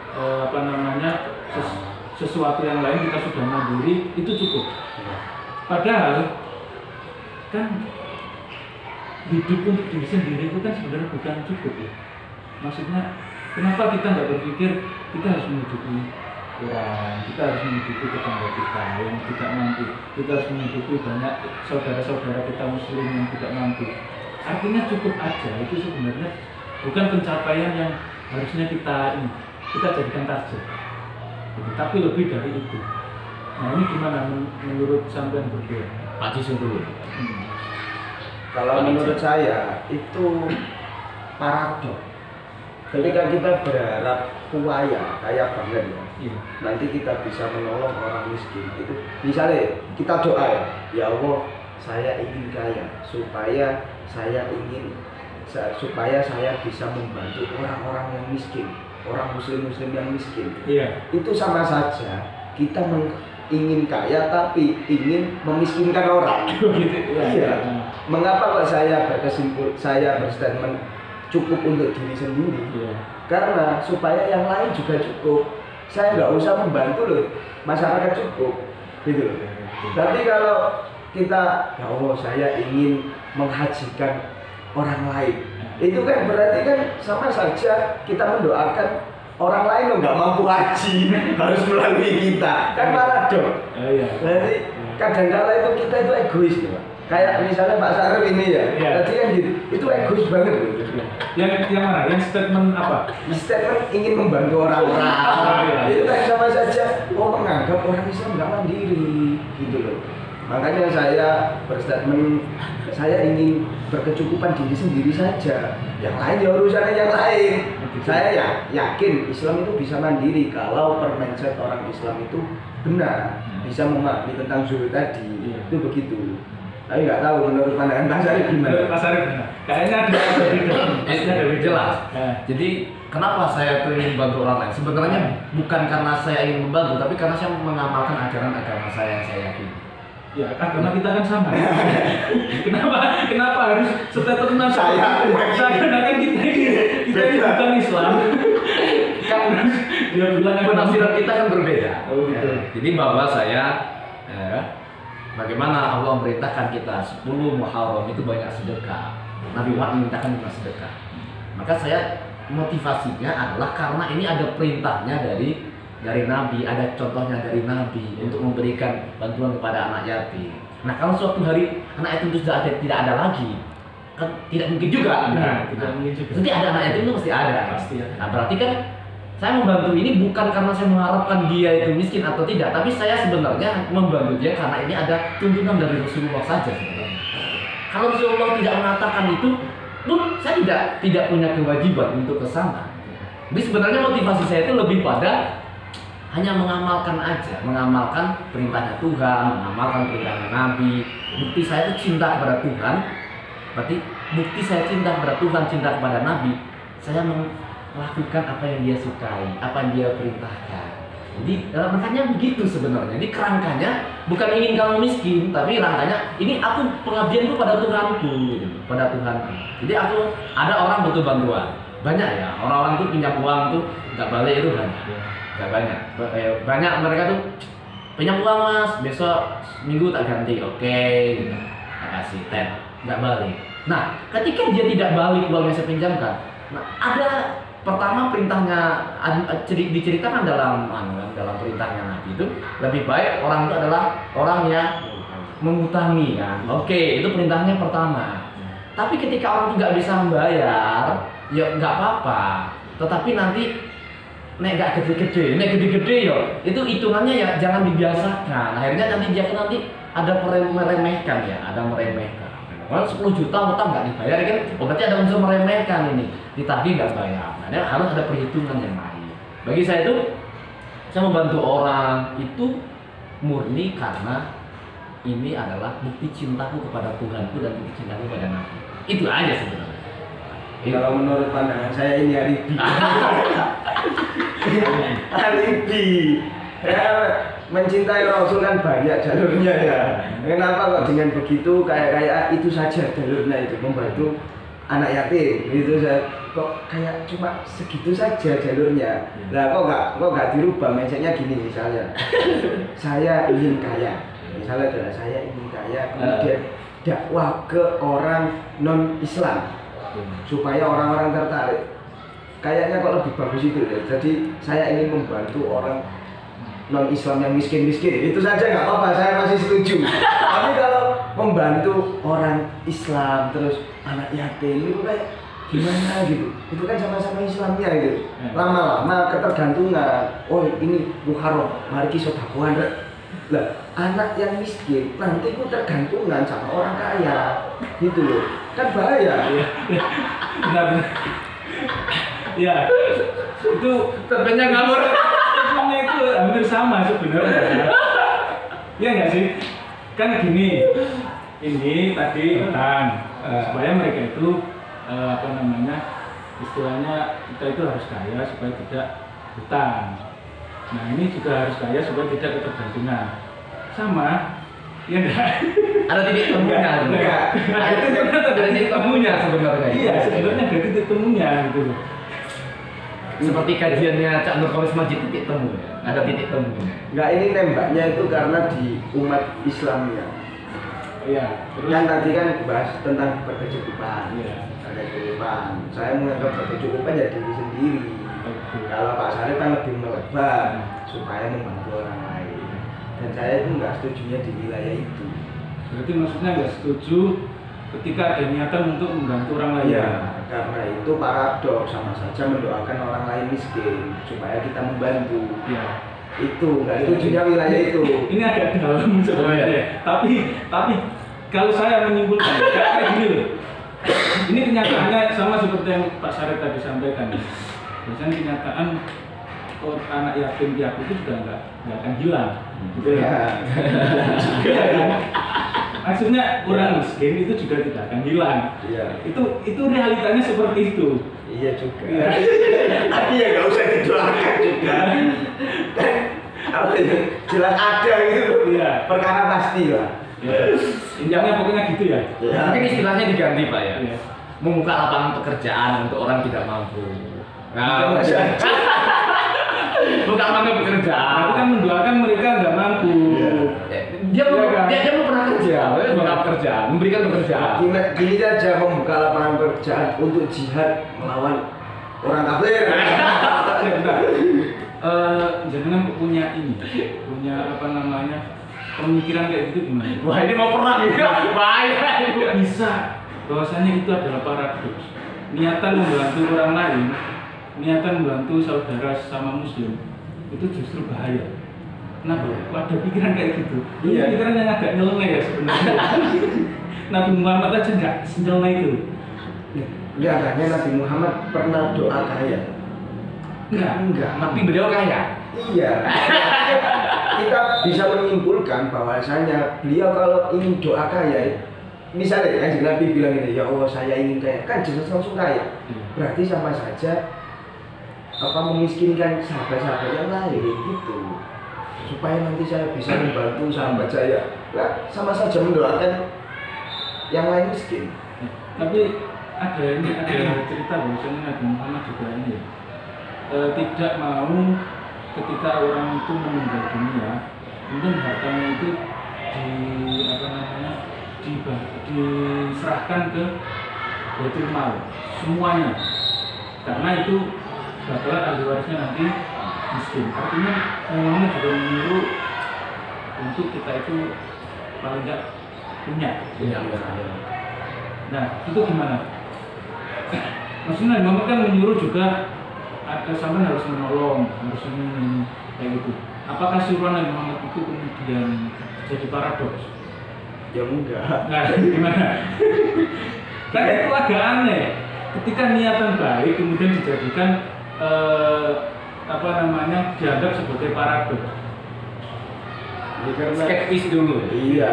sesuatu yang lain, kita sudah mandiri itu cukup. Padahal kan hidup untuk diri sendiri itu kan sebenarnya bukan cukup ya. Maksudnya kenapa kita nggak berpikir kita harus menghidupi orang, kita harus menghidupi tetangga kita yang tidak mampu, kita harus menghidupi banyak saudara-saudara kita muslim yang tidak mampu. Artinya cukup aja itu sebenarnya bukan pencapaian yang harusnya kita jadikan target, tapi lebih dari itu. Nah ini gimana menurut sampean berdua? Majiso dulu. Kalau menurut saya itu paradoks. Ketika kita berharap kaya banget ya, Iya. nanti kita bisa menolong orang miskin. Itu misalnya kita doa ya Allah, saya ingin kaya supaya saya bisa membantu orang-orang yang miskin, orang muslim yang miskin. Iya. Itu sama saja kita ingin kaya tapi ingin memiskinkan orang. Gitu. Iya. Mengapa kok saya berstatement cukup untuk diri sendiri? Iya. Karena supaya yang lain juga cukup. Saya nggak usah membantu loh, masyarakat cukup, gitu loh. Tapi kalau kita, ya Allah saya ingin menghajikan orang lain, itu kan berarti kan sama saja kita mendoakan orang lain loh nggak mampu haji harus melalui kita, kan paradoks. Iya. Jadi kadang-kala itu kita itu egois, Pak. Kayak misalnya Pak Sarif ini ya, Iya. tadi kan gitu, itu egois banget loh. Yang mana? Yang statement apa? Statement ingin membantu orang-orang, Iya. itu kan sama saja menganggap orang Islam nggak mandiri, gitu loh. Makanya saya berstatement, saya ingin berkecukupan diri sendiri saja. Yang lain ya urusannya yang lain. Saya ya yakin Islam itu bisa mandiri kalau mindset orang Islam itu benar, bisa memahami tentang zuhud tadi. Iya. Itu begitu. Tapi nggak tahu menurut pandangan Pak Sarif gimana. Pak Sarif benar. Kayaknya ada Jelas. Nah. Jadi kenapa saya tuh ingin membantu orang lain? Sebenarnya bukan karena saya ingin membantu, tapi karena saya mengamalkan ajaran agama saya yang saya yakini. Ya kan karena kita kan sama. kenapa harus statement Saya seakan-akan kita ini bukan Islam. Kan Dia bilang penafsiran kita kan berbeda. Oh, gitu. Jadi bahwa saya bagaimana Allah memerintahkan kita 10 Muharram itu banyak sedekah. Nabi Muhammad memerintahkan kita sedekah. Maka saya motivasinya adalah karena ini ada perintahnya dari Nabi, ada contohnya dari Nabi untuk memberikan bantuan kepada anak yatim. Nah kalau suatu hari anak yatim itu tidak ada lagi, kan tidak mungkin juga. Tidak mungkin juga. Jadi ada anak yatim itu mesti ada. Pasti ada. Nah berarti kan saya membantu ini bukan karena saya mengharapkan dia itu miskin atau tidak, tapi saya sebenarnya membantu dia karena ini ada tuntunan dari Rasulullah saja sebenarnya. Kalau Rasulullah tidak mengatakan itu, pun saya tidak punya kewajiban untuk ke sana. Jadi sebenarnya motivasi saya itu lebih pada hanya mengamalkan aja, mengamalkan perintahnya Tuhan, mengamalkan perintahnya Nabi. Bukti saya itu cinta kepada Tuhan, berarti bukti saya cinta kepada Tuhan, cinta kepada Nabi. Saya melakukan apa yang dia sukai, apa yang dia perintahkan. Jadi makanya begitu sebenarnya. Jadi kerangkanya bukan ingin kamu miskin, tapi rangkanya ini aku pengabdianku pada Tuhanku, gitu, pada Tuhanku. Jadi aku ada orang butuh bantuan, banyak ya orang-orang tuh pinjam uang tuh nggak balik itu banyak. Gak banyak mereka tuh pinjam uang mas, besok minggu tak ganti, oke, gitu. Tak kasih nggak balik. Nah ketika dia tidak balik uang yang saya pinjamkan, nah ada pertama perintahnya diceritakan dalam perintahnya Nabi itu lebih baik orang itu adalah orang yang mengutangi kan, oke, itu perintahnya pertama. Tapi ketika orang itu nggak bisa membayar, ya nggak apa-apa. Tetapi nanti nek gak gede-gede, nek gede-gede yo itu hitungannya ya jangan dibiasakan. Akhirnya nanti dia kan nanti ada meremehkan ya, ada meremehkan. Kalau 10 juta utang nggak dibayar kan, berarti ada unsur meremehkan ini, ditagih nggak bayar. Nah, harus ada perhitungan yang lain. Bagi saya itu, saya membantu orang itu murni karena ini adalah bukti cintaku kepada Tuhanku dan bukti cintaku kepada Nabi. Itu aja sebenarnya. Kalau menurut pandangan saya ini alibi. Alibi. Ya, mencintai Rasul kan banyak jalurnya ya. Kenapa kok dengan begitu kayak itu saja jalurnya itu membantu anak yatim? Gitu saya kok kayak cuma segitu saja jalurnya. Lah kok nggak dirubah mindsetnya gini misalnya. Saya ingin kaya. Misalnya adalah saya ingin kaya kemudian dakwah ke orang non Islam. Supaya orang-orang tertarik. Kayaknya kok lebih bagus itu ya. Jadi saya ingin membantu orang non Islam yang miskin-miskin. Itu saja nggak apa-apa, saya masih setuju. Tapi kalau membantu orang Islam terus anak yatim itu kayak gimana gitu. Itu kan sama-sama Islamnya gitu. Lama-lama ketergantungan. Oh ini Muharram, mari kita sedekahan. Lah, anak yang miskin nanti ku tergantungan sama orang kaya. Gitu loh. Kan bahaya. Benar. Ya, itu Ternyata ngawur. sebenarnya itu hampir sama sebenarnya. Ya nggak sih? Kan gini, ini tadi utang supaya mereka itu istilahnya kita itu harus kaya supaya tidak hutang. Nah ini juga harus kaya supaya tidak ketergantungan. Sama. Ya enggak? Ada titik temunya. Enggak. Ada titik temunya sebenarnya. Iya, sebenarnya ada titik temunya gitu. Seperti kajiannya Cak Nur Kholis Majid, titik temu ya. Ada titik temunya. Enggak, ini nembaknya itu karena di umat Islamnya. Iya. Kan tadi kan bahas tentang berkecukupan. Iya. Berkecukupan. Saya menganggap berkecukupan ya diri sendiri. Kalau Pak Sarip kan lebih melebar supaya membantu orang lain. Dan saya itu nggak setujunya di wilayah itu. Berarti maksudnya nggak setuju ketika ada niatan untuk membantu orang lain. Iya, karena itu paradoks, sama saja mendoakan orang lain miskin supaya kita membantu. Iya. Itu nggak setujunya wilayah itu. Ini agak dalam sebenarnya. Tapi kalau saya menyimpulkan kayak gini loh. Ini kenyataannya sama seperti yang Pak Sarip tadi sampaikan. Biasanya kenyataan anak yatim piatu itu juga nggak akan hilang. Gitu ya. Maksudnya orang miskin itu juga tidak akan hilang. Iya. Itu realitanya seperti itu. Iya juga. Iya. Tapi ya nggak usah didoakan juga. Apa ya? Jelas ada gitu. Iya. Perkara pasti lah. Ya. Intinya pokoknya gitu ya. Ya. Mungkin istilahnya diganti Pak ya. Iya. Membuka lapangan pekerjaan untuk orang tidak mampu. Nah, bukan lapangan pekerjaan. Tapi kan mendoakan mereka nggak mampu. Dia belum Iya kan? dia belum pernah kerja, dia membuka pekerjaan, memberikan pekerjaan. Gini saja membuka lapangan pekerjaan untuk jihad melawan orang kafir. Jangan punya pemikiran kayak gitu gimana? Wah ini mau perang juga, bahaya. Kok bisa? Bahwasanya itu adalah paradoks. Niatan membantu orang lain, niatan membantu saudara sama muslim itu justru bahaya. Kenapa? Kok ada pikiran kayak gitu? Iya. Pikiran yang agak nyeleneh ya sebenarnya. Nabi Muhammad aja nggak senyeleneh itu. Lihatnya Nabi Muhammad pernah doa kaya. Enggak. Tapi beliau kaya. Iya. Kita bisa menyimpulkan bahwasanya beliau kalau ingin doa kaya, misalnya kan Nabi bilang ini, ya Allah saya ingin kaya, kan jelas langsung kaya. Berarti sama saja memiskinkan sahabat-sahabat yang lain gitu. Supaya nanti saya bisa membantu sahabat saya. Nah, sama saja mendoakan yang lain miskin. Tapi ada cerita bahwasanya Nabi Muhammad juga ini ya, tidak mau ketika orang itu meninggal dunia, kemudian hartanya itu diserahkan ke Baitul Mal semuanya, karena itu bakalan ahli warisnya nanti miskin. Artinya Muhammad juga menyuruh untuk kita itu paling nggak punya. Nah itu gimana? Maksudnya Muhammad kan menyuruh juga ada sama harus menolong, harus ini kayak gitu. Apakah suruhan Nabi Muhammad itu kemudian jadi paradoks? Ya enggak. Nah, gimana? Kan itu agak aneh. Ketika niatan baik kemudian dijadikan dianggap sebagai paradoks. Ya, karena Skeptis dulu. iya.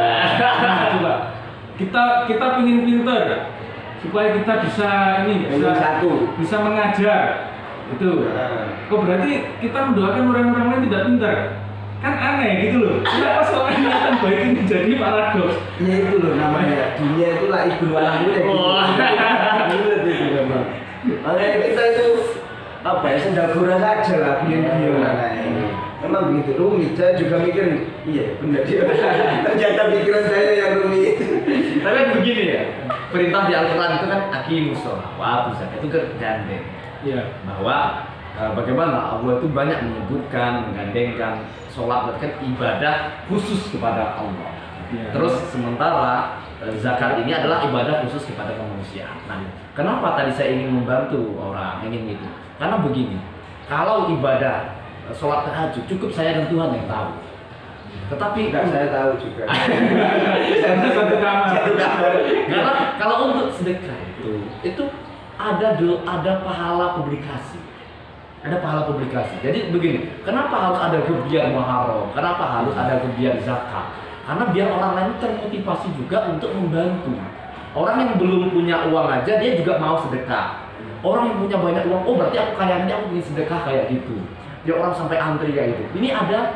Nah, coba kita pingin pinter supaya kita bisa bisa mengajar itu. Nah. Oh berarti kita mendoakan orang-orang lain tidak pintar, kan aneh gitu loh. Kenapa soal niatan baik ini jadi paradoks? Ya itu loh namanya dunia itu lah ibnu walahu ya gitu. Itu memang. Makanya kita itu apa ya sendal gurau saja lah biar memang begitu rumit. Saya juga mikir iya benar dia. Ternyata pikiran saya yang rumit. Tapi kan begini ya, perintah di Al-Quran itu kan aqimus shalah wa atuz zakat, itu gandeng. Iya. Bahwa bagaimana Allah itu banyak menyebutkan, menggandengkan sholat kan ibadah khusus kepada Allah. Ya. Terus sementara zakat ini adalah ibadah khusus kepada kemanusiaan. Nah, kenapa tadi saya ingin membantu orang, ingin gitu? Karena begini, kalau ibadah sholat tahajud cukup saya dan Tuhan yang tahu. Tetapi Enggak saya tahu juga. Satu kamar. karena kalau untuk sedekah itu ada pahala publikasi. Ada pahala publikasi. Jadi begini, kenapa harus ada gebiar muharram? Kenapa harus ada gebiar zakat? Karena biar orang lain termotivasi juga untuk membantu. Orang yang belum punya uang aja dia juga mau sedekah. Orang yang punya banyak uang, oh berarti aku kaya nanti aku ingin sedekah kayak gitu. Dia orang sampai antri kayak gitu. Ini ada,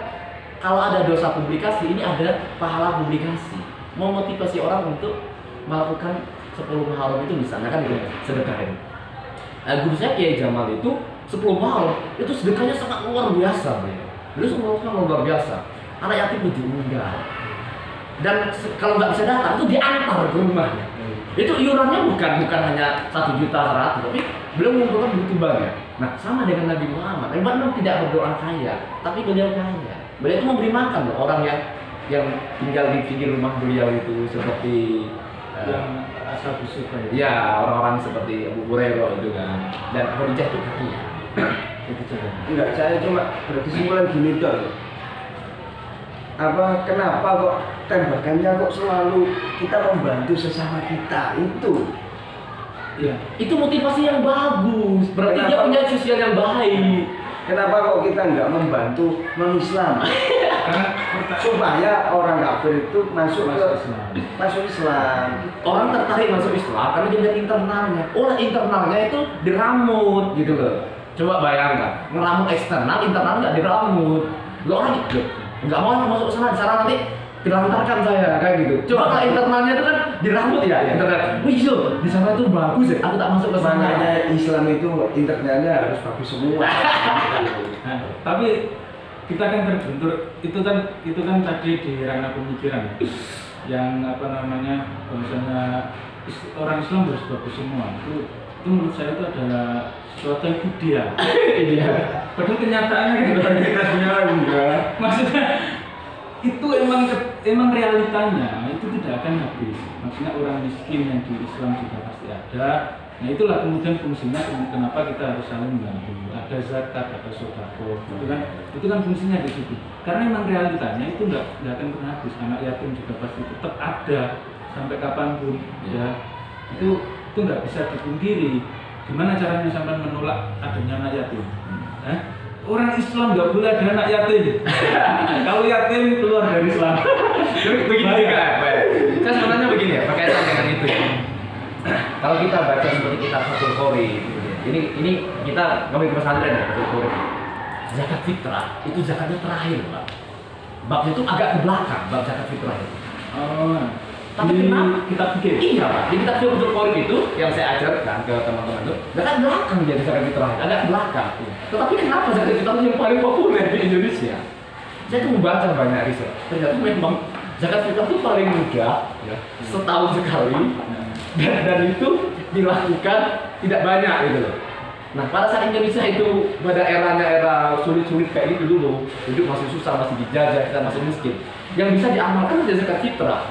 kalau ada dosa publikasi, ini ada pahala publikasi. Memotivasi orang untuk melakukan 10 Muharram itu misalnya kan gitu, sedekah itu. Guru saya Kiai Jamal itu 10 Muharram itu sedekahnya sangat luar biasa, beliau sangat luar biasa. Anak yatim itu diundang. Dan kalau nggak bisa datang itu diantar ke rumahnya. Itu iurannya bukan hanya 1.100.000, tapi beliau mengumpulkan begitu banyak. Nah, sama dengan Nabi Muhammad. Nabi Muhammad tidak berdoa kaya, tapi beliau kaya. Beliau itu memberi makan loh orang yang tinggal di pinggir rumah beliau itu seperti Yang asal suka ya orang-orang seperti Abu Hurairah itu kan. Dan Khadijah itu kaya. Itu coba. Enggak, saya cuma berkesimpulan gini dong. Kenapa kok tembakannya kok selalu kita membantu sesama kita itu? Iya. Itu motivasi yang bagus. Berarti dia Kenapa? punya sosial yang baik. Kenapa kok kita nggak membantu non-Islam? Karena Supaya orang kafir itu masuk Islam. Orang tertarik masuk Islam karena dia lihat internalnya. Orang internalnya itu diramut gitu loh. Coba bayangkan, ngeramut eksternal, internal nggak diramut. Lo orang gitu, nggak mau masuk sana nanti dilantarkan saya kayak gitu. Coba kalau internalnya itu kan diramut ya, internal. Wih yo, di sana itu bagus ya. Aku tak masuk ke sana. Makanya Islam itu internalnya harus bagus semua. Nah, tapi kita kan terbentur itu kan tadi di ranah pemikiran yang bahwasanya orang Islam harus bagus semua itu menurut saya itu adalah suatu yang ideal. Iya. Padahal kenyataannya kan enggak. maksudnya itu emang realitanya itu tidak akan habis. Maksudnya orang miskin yang di Islam juga pasti ada. Nah itulah kemudian fungsinya kenapa kita harus saling membantu. Ada zakat, ada sedekah, itu kan fungsinya di situ. Karena memang realitanya itu nggak akan pernah habis. Anak yatim juga pasti tetap ada sampai kapanpun. Ya itu nggak bisa dipungkiri. Gimana caranya sampai menolak adanya anak yatim? Orang Islam nggak boleh ada anak yatim. Kalau yatim keluar dari Islam. Begini juga, kan sebenarnya begini ya, berkaitan dengan itu ya. Kalau kita baca seperti kitab Fathul Qorib, ini kita ngomongin ke pesantren ya, Fathul Qorib. Zakat fitrah itu zakatnya terakhir, Pak. Babnya itu agak ke belakang, bab zakat fitrah itu. Oh. Tapi kenapa kita pikir? Iya, Pak. Di kitab Fathul Qorib itu yang saya ajarkan ke teman-teman itu, zakat belakang jadi zakat fitrah, agak ke belakang. Tetapi kenapa zakat fitrah yang paling populer di Indonesia? Saya tuh membaca banyak riset. Ternyata memang zakat fitrah itu paling mudah, ya, setahun sekali. Dan itu dilakukan tidak banyak gitu loh. Nah pada saat Indonesia itu pada era sulit-sulit kayak gitu dulu, hidup masih susah, masih dijajah, kita masih miskin. Yang bisa diamalkan adalah zakat fitrah.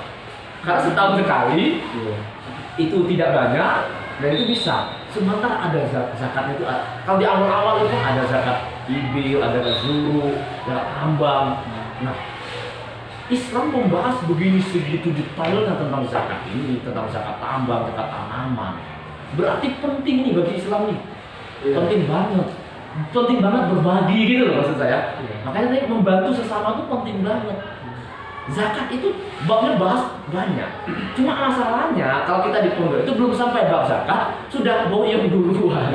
Karena setahun sekali itu tidak banyak dan itu bisa. Sementara ada zakat itu, kalau di awal-awal itu ada zakat ibil, ada zakat zuru, zakat tambang. Nah, Islam membahas begini segitu detailnya tentang zakat ini, tentang zakat tambang, zakat tanaman. Berarti penting nih bagi Islam nih, penting banget berbagi gitu loh maksud saya. Makanya tadi membantu sesama itu penting banget. Zakat itu babnya bahas banyak. Cuma masalahnya kalau kita di pondok itu belum sampai bab zakat sudah boyong duluan.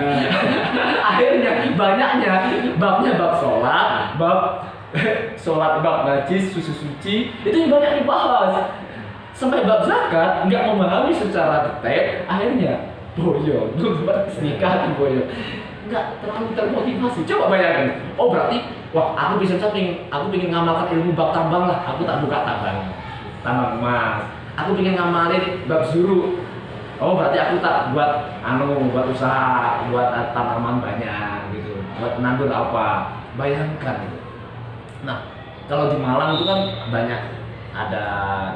Akhirnya banyaknya babnya bab sholat, bab najis, susu suci itu yang banyak dibahas. Sampai bab zakat nggak memahami secara detail, akhirnya boyong. Buat nikah boyong. Nggak terlalu termotivasi. Coba bayangkan. Oh berarti, wah aku pengen ngamalkan ilmu bab tambang lah. Aku tak buka tambang emas. Aku pengen ngamalin bab zuru. Oh berarti aku tak buat usaha, buat tanaman banyak gitu, buat nandur apa. Bayangkan. Nah kalau di Malang itu kan banyak, ada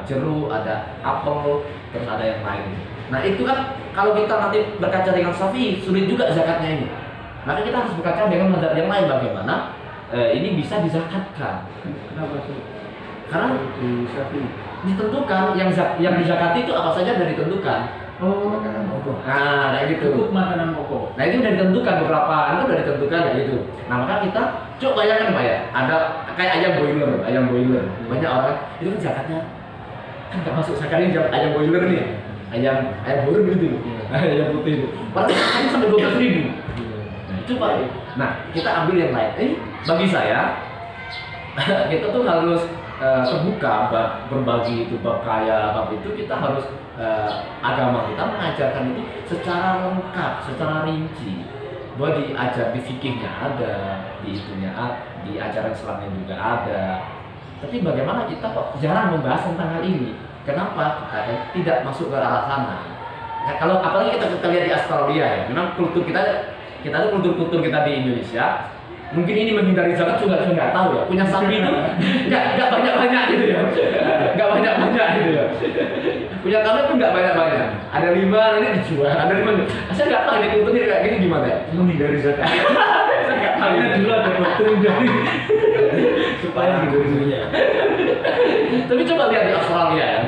jeruk, ada apel, terus ada yang lain. Nah itu kan kalau kita nanti berkaca dengan Syafi'i sulit juga zakatnya ini. Maka kita harus berkaca dengan mazhab yang lain bagaimana ini bisa dizakatkan. Kenapa sih? Karena di Syafi'i ditentukan yang dizakati itu apa saja sudah ditentukan. Oh, nah kayak gitu. Cukup makanan pokok. Nah itu sudah ditentukan, beberapa itu sudah ditentukan kayak gitu. Nah maka kita coba bayangkan Pak ya, ada kayak ayam boiler. Banyak orang itu kan zakatnya kan nggak masuk zakatnya ayam boiler nih. Ayam boiler gitu. Ayam putih itu. Padahal zakatnya sampai 12.000. Coba. Nah, kita ambil yang lain. Bagi saya kita tuh harus terbuka berbagi itu, bab kaya, bab itu kita harus agama kita mengajarkan itu secara lengkap, secara rinci. Bahwa diajar di fikihnya ada, di itunya di ajaran Islamnya juga ada. Tapi bagaimana kita kok jarang membahas tentang hal ini? Kenapa kita tidak masuk ke arah sana? Nah, kalau apalagi kita lihat di Australia ya, memang kultur kita tuh kultur kita di Indonesia mungkin ini menghindari zakat juga nggak tahu ya, punya sapi itu nggak banyak gitu ya, nggak banyak gitu ya, punya kambing pun nggak banyak, ada 5 nanti dijual, ada 5 saya nggak tahu ini kulturnya kayak gini gimana ya, Menghindari zakat. Saya nggak tahu. Karena dulu ada doktrin dari supaya hidupnya. Tapi coba lihat di Australia ya,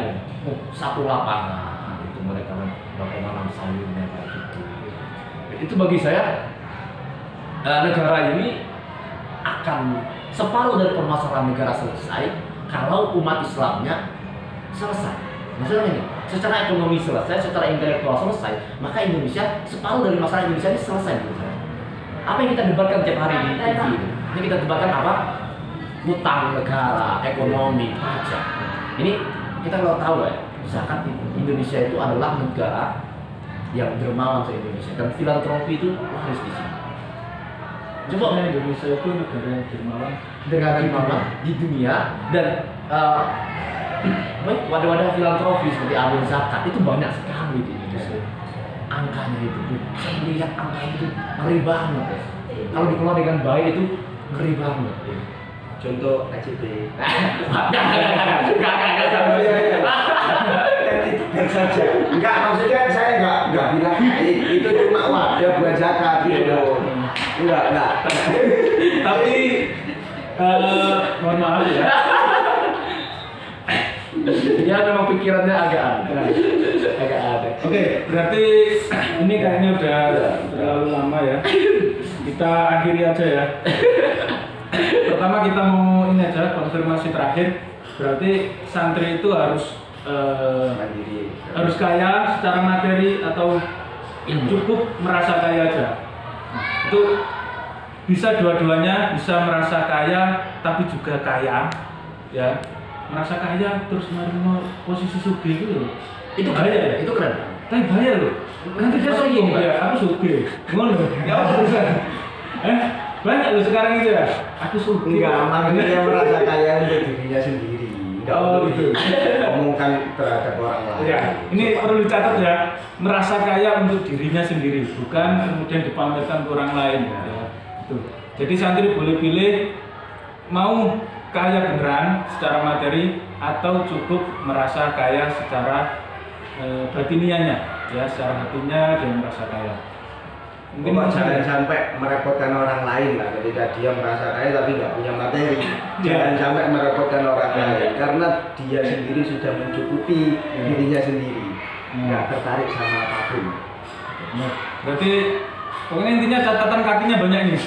satu lapangan itu mereka bagaimana sayurnya kayak gitu. Itu bagi saya negara ini akan separuh dari permasalahan negara selesai kalau umat Islamnya selesai. Maksudnya ini, secara ekonomi selesai, secara intelektual selesai, maka Indonesia separuh dari masalah Indonesia ini selesai menurut saya. Apa yang kita debatkan tiap hari di TV itu? Ini kita debatkan apa? Utang negara, ekonomi, pajak. Ini kita kalau tahu ya, zakat Indonesia itu adalah negara yang dermawan se-Indonesia dan filantropi itu laris di sini. Coba Indonesia itu negara yang dermawan di dunia dan wadah-wadah filantropi seperti amil zakat itu banyak sekali di Indonesia. Angkanya itu, saya melihat angka itu ngeri banget ya. Kalau dikelola dengan baik itu ngeri banget. Contoh ACT. Itu saja. Enggak, maksudnya saya enggak bilang itu cuma wadah buat zakat gitu. Enggak. Tapi mohon maaf ya. Ya memang pikirannya agak ada. Oke, berarti ini kayaknya udah terlalu lama ya. Kita akhiri aja ya. Pertama kita mau ini aja konfirmasi terakhir. Berarti santri itu harus Mandiri. harus kaya secara materi atau cukup merasa kaya aja. Nah, itu bisa dua-duanya, bisa merasa kaya tapi juga kaya, ya. Merasa kaya terus menerima posisi sugih itu loh. Itu bahaya ya? Itu keren. Tapi bahaya loh. Nanti dia sombong ya, aku sugih. Ngono. Ya apa urusan? Banyak loh sekarang itu ya. Aku sugih. Enggak, maksudnya merasa kaya untuk dirinya sendiri. Enggak untuk gitu. Omongkan terhadap orang lain. Ya, ini perlu dicatat ya. Merasa kaya untuk dirinya sendiri, bukan kemudian dipamerkan ke orang lain. Ya. Itu. Jadi santri boleh pilih mau kaya beneran secara materi atau cukup merasa kaya secara batinianya, ya secara hatinya dia merasa kaya. Pokoknya jangan sampai merepotkan orang lain lah ketika dia merasa kaya tapi nggak punya materi. Jangan sampai merepotkan orang lain karena dia sendiri sudah mencukupi dirinya sendiri. Nggak tertarik sama apapun. Berarti pokoknya intinya catatan kakinya banyak ini.